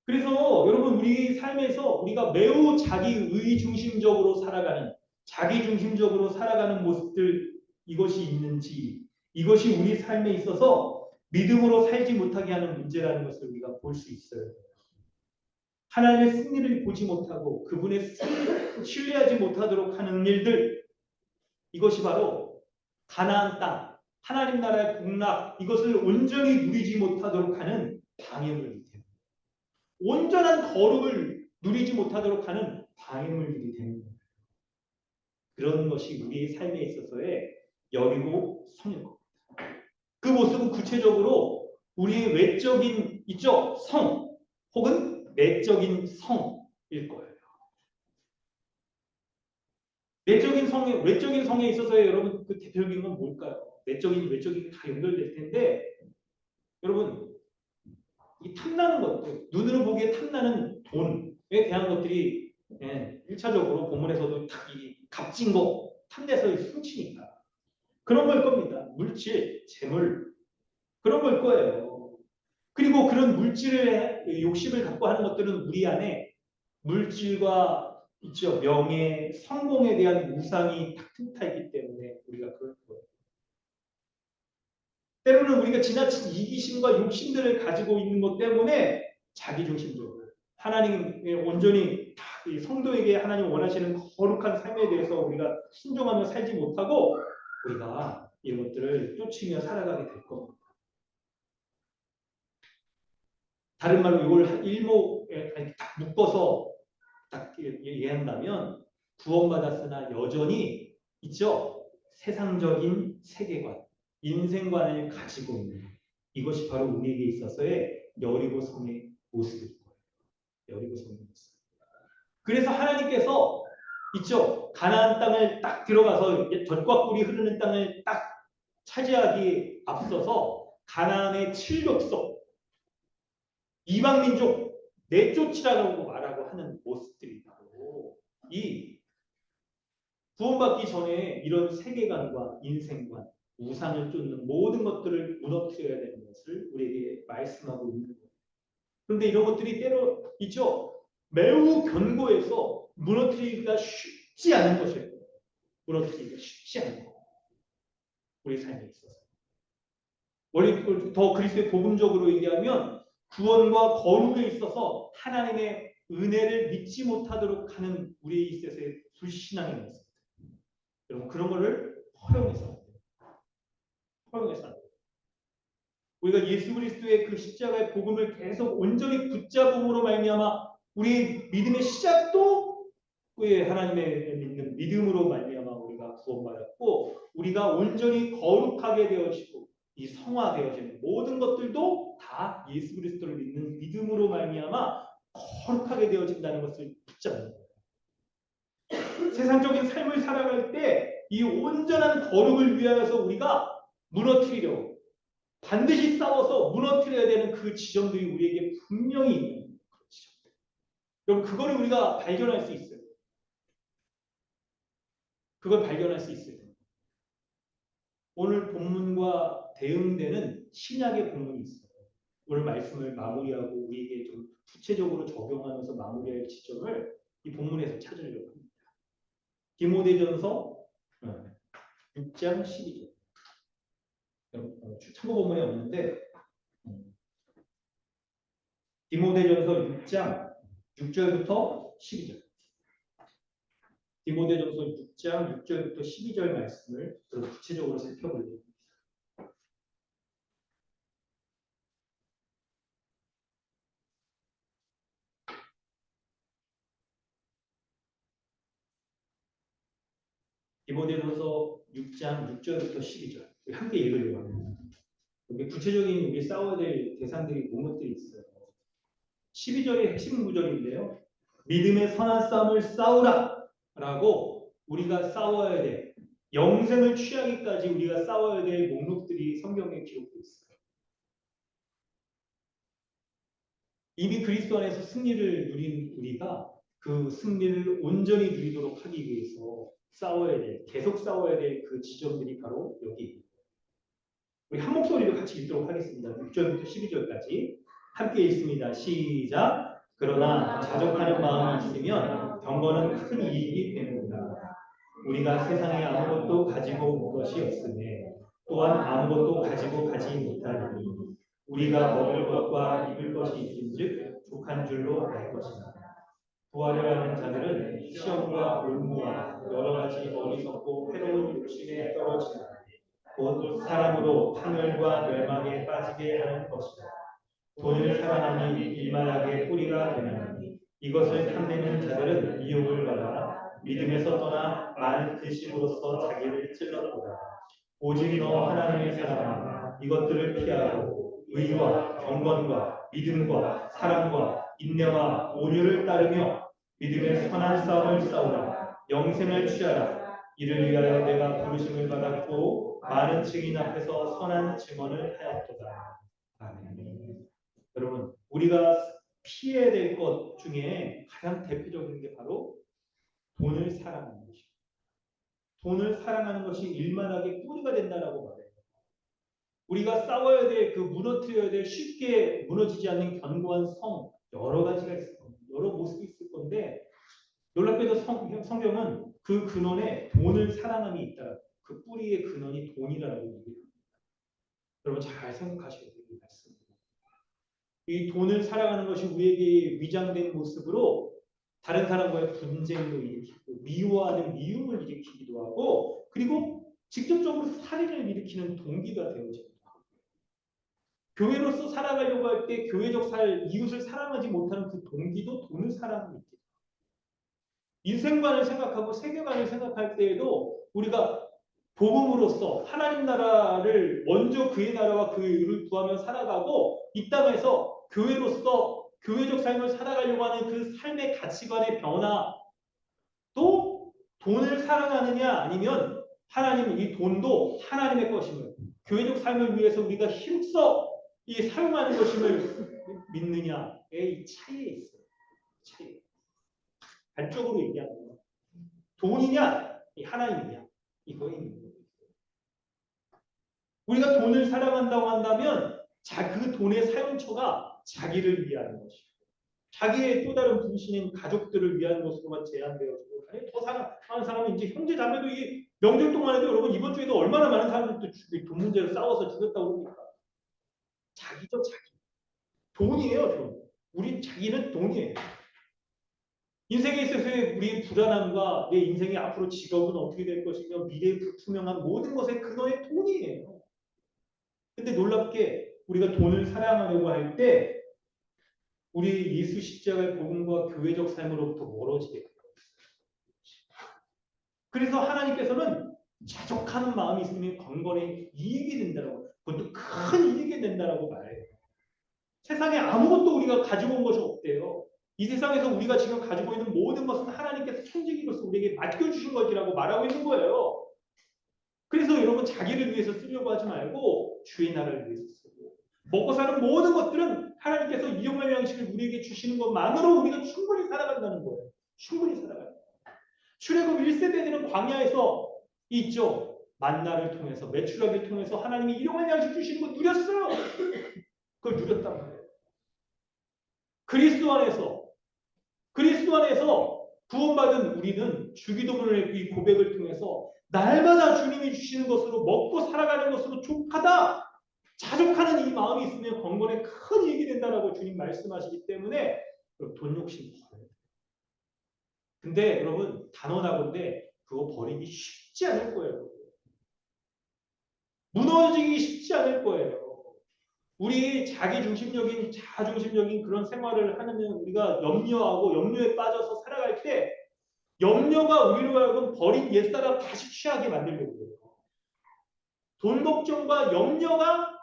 그래서 여러분 우리 삶에서 우리가 매우 자기의 중심적으로 살아가는 자기 중심적으로 살아가는 모습들 이것이 있는지 이것이 우리 삶에 있어서 믿음으로 살지 못하게 하는 문제라는 것을 우리가 볼 수 있어요. 하나님의 승리를 보지 못하고 그분의 승리를 신뢰하지 못하도록 하는 일들 이것이 바로 가나안 땅 하나님 나라의 복락 이것을 온전히 누리지 못하도록 하는 방해물이 됩니다. 온전한 거룩을 누리지 못하도록 하는 방해물들이 되는 거예요. 그런 것이 우리의 삶에 있어서의 여리고 성일 겁니다. 그 모습은 구체적으로 우리의 외적인 있죠? 성 혹은 내적인 성일 거예요. 내적인 성에 외적인 성에 있어서의 여러분 그 대표적인 건 뭘까요? 내적인 외적인 다 연결될 텐데 여러분 이 탐나는 것들 눈으로 보기에 탐나는 돈에 대한 것들이 1차적으로 본문에서도 이 값진 거 탐내서 훔치니까 그런 걸 겁니다. 물질, 재물 그런 걸 거예요. 그리고 그런 물질의 욕심을 갖고 하는 것들은 우리 안에 물질과 있죠. 명예, 성공에 대한 우상이 탁 틈타 있기 때문에 우리가 그럴 거예요. 때로는 우리가 지나친 이기심과 욕심들을 가지고 있는 것 때문에 자기중심적으로 하나님의 온전히 성도에게 하나님 원하시는 거룩한 삶에 대해서 우리가 순종하며 살지 못하고 우리가 이것들을 쫓으며 살아가게 될 겁니다. 다른 말로 이걸 일목에 딱 묶어서 딱 얘기한다면 구원받았으나 여전히 있죠. 세상적인 세계관, 인생관을 가지고 있는 이것이 바로 우리에게 있어서의 여리고 성의 모습일 거예요. 여리고 성의 모습. 그래서 하나님께서 있죠. 가나안 땅을 딱 들어가서 젖과 꿀이 흐르는 땅을 딱 차지하기에 앞서서 가나안의 칠족속 이방 민족 내쫓으라고 말하고 하는 모습들이 바로 이 구원받기 전에 이런 세계관과 인생관, 우상을 쫓는 모든 것들을 무너뜨려야 되는 것을 우리에게 말씀하고 있는 거예요. 그런데 이런 것들이 때로 있죠. 매우 견고해서 무너뜨리기가 쉽지 않은 것이에요. 무너뜨리기가 쉽지 않은 거. 우리 삶에 있어서. 원래 더 그리스도의 복음적으로 얘기하면 구원과 거룩에 있어서 하나님의 은혜를 믿지 못하도록 하는 우리에 있어서의 불신앙의 모습. 여러분 그런 거를 허용해서 안 돼요. 허용해서 안 돼요. 우리가 예수 그리스도의 그 십자가의 복음을 계속 온전히 붙잡음으로 말미암아 우리의 믿음의 시작도 하나님의 믿는 믿음으로 말미암아 우리가 구원받았고 우리가 온전히 거룩하게 되어지고 이 성화되어지는 모든 것들도 다 예수 그리스도를 믿는 믿음으로 말미암아 거룩하게 되어진다는 것을 붙잡는 거예요. 세상적인 삶을 살아갈 때 이 온전한 거룩을 위하여서 우리가 무너뜨리려고 반드시 싸워서 무너뜨려야 되는 그 지점들이 우리에게 분명히 있는 그런 지점들. 여러분 그거를 우리가 발견할 수 있어요. 그걸 발견할 수 있어요. 오늘 본문과 대응되는 신약의 본문이 있어요. 오늘 말씀을 마무리하고 우리에게 좀 구체적으로 적용하면서 마무리할 지점을 이 본문에서 찾으려고 합니다. 디모데전서 6장 12절. 참고 본문에 없는데 디모데전서 6장 6절부터 12절. 디모데전서 6장 6절부터 12절 말씀을 구체적으로 살펴보려고 합니다. 디모데전서 6장 6절부터 12절 함께 읽으려고 합니다. 여기 구체적인 우리 싸워야 될 대상들이 뭔 것들이 있어요. 12절의 핵심 구절인데요. 믿음의 선한 싸움을 싸우라 라고 우리가 싸워야 돼. 영생을 취하기까지 우리가 싸워야 될 목록들이 성경에 기록되어 있어요. 이미 그리스도 안에서 승리를 누린 우리가 그 승리를 온전히 누리도록 하기 위해서 싸워야 될, 계속 싸워야 될 그 지점들이 바로 여기. 우리 한 목소리로 같이 읽도록 하겠습니다. 6절부터 12절까지 함께 읽습니다. 시작. 그러나 자족하는 마음이 있으면 경건은 큰 이익이 됩니다. 우리가 세상에 아무것도 가지고 온 것이 없으며 또한 아무것도 가지고 가지 못하니 우리가 먹을 것과 입을 것이 있은즉 족한 줄로 알 것이다. 구하려 하는 자들은 시험과 올무와 여러 가지 어리석고 해로운 욕심에 떨어지나 곧 사람으로 파멸과 멸망에 빠지게 하는 것이다. 돈을 사랑하니 일만하게 뿌리가 되나니 이것을 탐내는 자들은 미혹을 받아 믿음에서 떠나 많은 근심으로써 자기를 찔렀도다. 오직 너 하나님의 사랑아 이것들을 피하고 의와 경건과 믿음과 사랑과 인내와 온유를 따르며 믿음의 선한 싸움을 싸우라. 영생을 취하라. 이를 위하여 내가 부르심을 받았고 많은 증인 앞에서 선한 증언을 하였도다. 아멘. 여러분, 우리가 피해야 될 것 중에 가장 대표적인 게 바로 돈을 사랑하는 것입니다. 돈을 사랑하는 것이 일만하게 뿌리가 된다라고 말해요. 우리가 싸워야 될, 그 무너뜨려야 될, 쉽게 무너지지 않는 견고한 성, 여러 가지가 있을 겁니다. 여러 모습이 있을 건데 놀랍게도 성경은 그 근원에 돈을 사랑함이 있다. 그 뿌리의 근원이 돈이라고 얘기합니다. 여러분 잘 생각하셔야 돼요. 이 말씀. 이 돈을 사랑하는 것이 우리에게 위장된 모습으로 다른 사람과의 분쟁도 일으키고 미워하는 미움을 일으키기도 하고 그리고 직접적으로 살인을 일으키는 동기가 되어집니다. 교회로서 살아가려고 할 때 교회적 이웃을 사랑하지 못하는 그 동기도 돈을 사랑합니다. 인생관을 생각하고 세계관을 생각할 때에도 우리가 복음으로서 하나님 나라를 먼저 그의 나라와 그의 의를 구하며 살아가고 이 땅에서 교회로서 교회적 삶을 살아가려고 하는 그 삶의 가치관의 변화도 돈을 사랑하느냐 아니면 하나님은 이 돈도 하나님의 것임을 교회적 삶을 위해서 우리가 힘써 이 사용하는 것임을 믿느냐의 차이에 있어요. 차이. 반쪽으로 얘기하는 거예요. 돈이냐 이 하나님이냐 이거에 있는 거예요. 우리가 돈을 사랑한다고 한다면 그 돈의 사용처가 자기를 위한 것이고 자기의 또 다른 분신인 가족들을 위한 것으로만 제한되어지고 더 사랑하는 사람은 이제 형제 자매도 이 명절 동안에도 여러분 이번 주에도 얼마나 많은 사람들이 돈 문제로 싸워서 죽였다고 그럽니까? 자기죠 자기. 돈이에요 돈. 우리 자기는 돈이에요. 인생에 있어서의 우리의 불안함과 내 인생의 앞으로 직업은 어떻게 될 것이며 미래의 불투명한 모든 것의 근원의 돈이에요. 근데 놀랍게 우리가 돈을 사랑하려고 할 때 우리 예수 십자가의 복음과 교회적 삶으로부터 멀어지게 돼요. 그래서 하나님께서는 자족하는 마음이 있으면 건건에 이익이 된다고 그것도 큰 이익이 된다라고 말해요. 세상에 아무것도 우리가 가지고 온 것이 없대요. 이 세상에서 우리가 지금 가지고 있는 모든 것은 하나님께서 천직으로서 우리에게 맡겨주신 것이라고 말하고 있는 거예요. 그래서 여러분 자기를 위해서 쓰려고 하지 말고 주의 나라를 위해서 쓰고 먹고 사는 모든 것들은 하나님께서 이용할 양식을 우리에게 주시는 것만으로 우리가 충분히 살아간다는 거예요. 충분히 살아가는 거예요. 출애굽 1세대들은 광야에서 있죠. 만나를 통해서 메추라기를 통해서 하나님이 일용할 양식 주시는 거 누렸어요. 그걸 누렸단 말이에요. 그리스도 안에서 구원받은 우리는 주기도문을 이 고백을 통해서 날마다 주님이 주시는 것으로 먹고 살아가는 것으로 족하다. 자족하는 이 마음이 있으면 건건에 큰 이익이 된다라고 주님 말씀하시기 때문에 돈 욕심 버려요. 근데 여러분 단언하건대 그거 버리기 쉽지 않을 거예요. 무너지기 쉽지 않을 거예요. 우리 자기중심적인 자아중심적인 그런 생활을 하면 우리가 염려에 빠져서 살아갈 때 염려가 우리로 하여금 버린 옛사람 다시 취하게 만들려고 해요. 돈 걱정과 염려가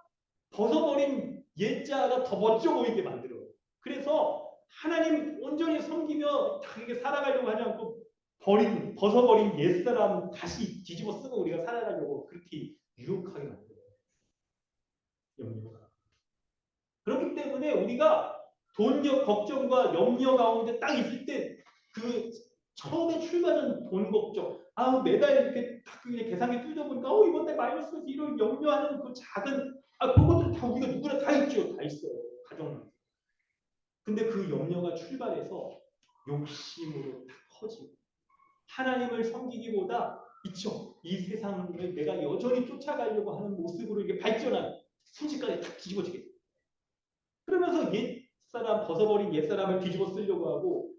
벗어버린 옛자가 더 멋져 보이게 만들어요. 그래서 하나님 온전히 섬기며 다 이렇게 살아가려고 하지 않고 벗어버린 옛사람 다시 뒤집어 쓰고 우리가 살아가려고 그렇게 유혹하게 만들어요. 염려가. 그렇기 때문에 우리가 돈적 걱정과 염려 가운데 딱 있을 때 그 처음에 출발은 돈 걱정. 매달 이렇게 딱 계산기 뜯어보니까 이번 달 마이너스 이런 염려하는 그 작은 그것들 다 우리가 누구나 다 있죠. 다 있어요. 가정은. 근데 그 염려가 출발해서 욕심으로 다 커지고 하나님을 섬기기보다 있죠. 이 세상을 내가 여전히 쫓아가려고 하는 모습으로 이게 발전한 순식간에 탁 뒤집어지게 돼요. 그러면서 옛사람 벗어버린 옛사람을 뒤집어 쓰려고 하고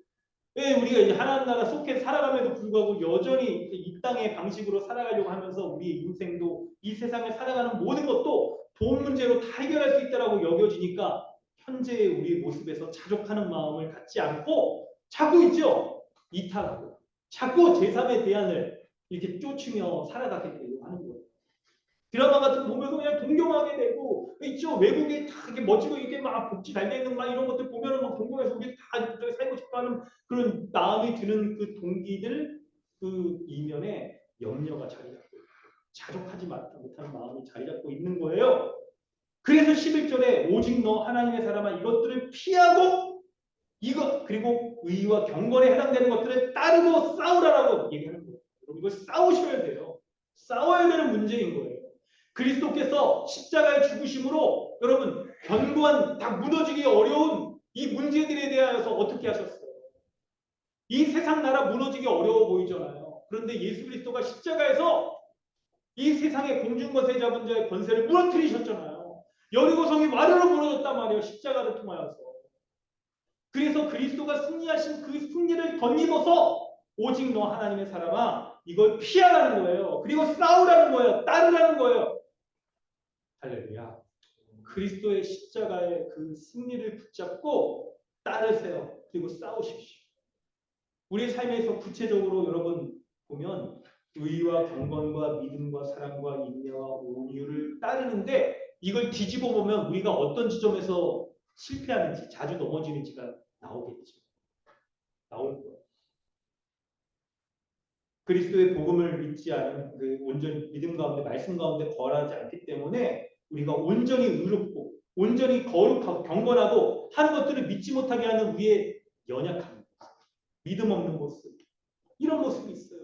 왜 우리가 이제 하나님 나라 속해 살아감에도 불구하고 여전히 이 땅의 방식으로 살아가려고 하면서 우리의 인생도 이 세상에 살아가는 모든 것도 돈 문제로 다 해결할 수 있다라고 여겨지니까 현재의 우리의 모습에서 자족하는 마음을 갖지 않고 자꾸 있죠. 이탈하고 자꾸 제3의 대안을 이렇게 쫓으며 살아가게 되려고 하는 거예요. 드라마 같은 거 보면서 그냥 동경하게 되고 있죠. 외국에 다 이렇게 멋지고 이렇게 막 복지 달려 있는 막 이런 것들 보면은 막 동경해서 우리 다 저기 살고 싶어하는 그런 마음이 드는 그 동기들 그 이면에 염려가 자리 잡고 자족하지 못하는 마음이 자리 잡고 있는 거예요. 그래서 11절에 오직 너 하나님의 사람아 이것들을 피하고 이것 그리고 의와 경건에 해당되는 것들을 따르고 싸우라라고 얘기하는 거예요. 여러분 이걸 싸우셔야 돼요. 싸워야 되는 문제인 거예요. 그리스도께서 십자가의 죽으심으로 여러분 견고한 다 무너지기 어려운 이 문제들에 대하여서 어떻게 하셨어요? 이 세상 나라 무너지기 어려워 보이잖아요. 그런데 예수 그리스도가 십자가에서 이 세상의 공중권세 잡은 자의 권세를 무너뜨리셨잖아요. 여리고성이 와르르 무너졌단 말이에요. 십자가를 통하여서. 그래서 그리스도가 승리하신 그 승리를 덧입어서 오직 너 하나님의 사람아 이걸 피하라는 거예요. 그리고 싸우라는 거예요. 따르라는 거예요. 할렐루야. 그리스도의 십자가의 그 승리를 붙잡고 따르세요. 그리고 싸우십시오. 우리의 삶에서 구체적으로 여러분 보면 의와 경건과 믿음과 사랑과 인내와 온유를 따르는데 이걸 뒤집어 보면 우리가 어떤 지점에서 실패하는지 자주 넘어지는지가 나오겠죠. 나올 거예요. 그리스도의 복음을 믿지 않은 그 온전히 믿음 가운데 말씀 가운데 거하지 않기 때문에 우리가 온전히 의롭고 온전히 거룩하고 경건하고 하는 것들을 믿지 못하게 하는 우리의 연약함, 믿음 없는 모습 이런 모습이 있어요.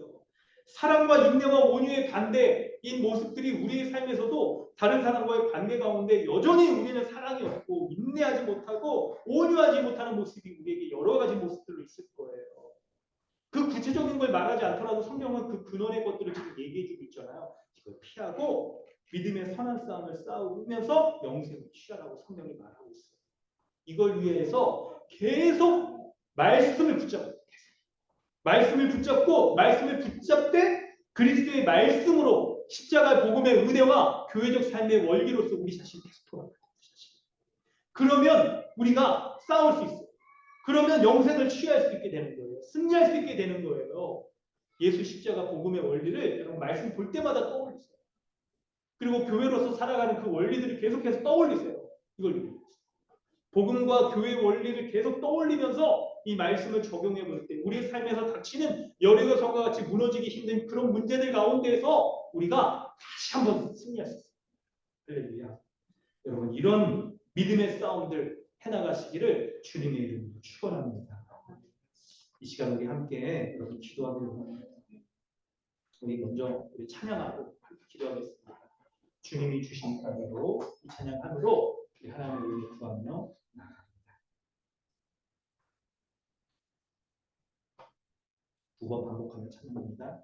사랑과 인내와 온유의 반대인 모습들이 우리의 삶에서도 다른 사람과의 관계 가운데 여전히 우리는 사랑이 없고 인내하지 못하고 온유하지 못하는 모습이 우리에게 여러 가지 모습들로 있을 거예요. 그 구체적인 걸 말하지 않더라도 성경은 그 근원의 것들을 지금 얘기해주고 있잖아요. 이걸 피하고 믿음의 선한 싸움을 싸우면서 영생을 취하라고 성경이 말하고 있어요. 이걸 위해서 계속 말씀을 붙잡아요. 말씀을 붙잡고 말씀을 붙잡되 그리스도의 말씀으로 십자가 복음의 은혜와 교회적 삶의 원리로서 우리 자신을 계속 돌아가요. 그러면 우리가 싸울 수 있어요. 그러면 영생을 취할 수 있게 되는 거예요. 승리할 수 있게 되는 거예요. 예수 십자가 복음의 원리를 여러분 말씀 볼 때마다 떠올리세요. 그리고 교회로서 살아가는 그 원리들을 계속해서 떠올리세요. 이걸 복음과 교회의 원리를 계속 떠올리면서 이 말씀을 적용해 볼 때 우리의 삶에서 닥치는 여리고성과 같이 무너지기 힘든 그런 문제들 가운데에서 우리가 다시 한번 승리할 수 있어요. 할렐루야. 여러분 이런 믿음의 싸움들 해나가시기를 주님의 이름으로 축원합니다. 이 시간 우리 함께 여러분 기도하기로 합니다. 우리 먼저 우리 찬양하고 기도하겠습니다. 주님이 주신 단어로 이 찬양함으로 우리 하나님의 은혜 구하며 나아갑니다. 두 번 반복하며 찬양합니다.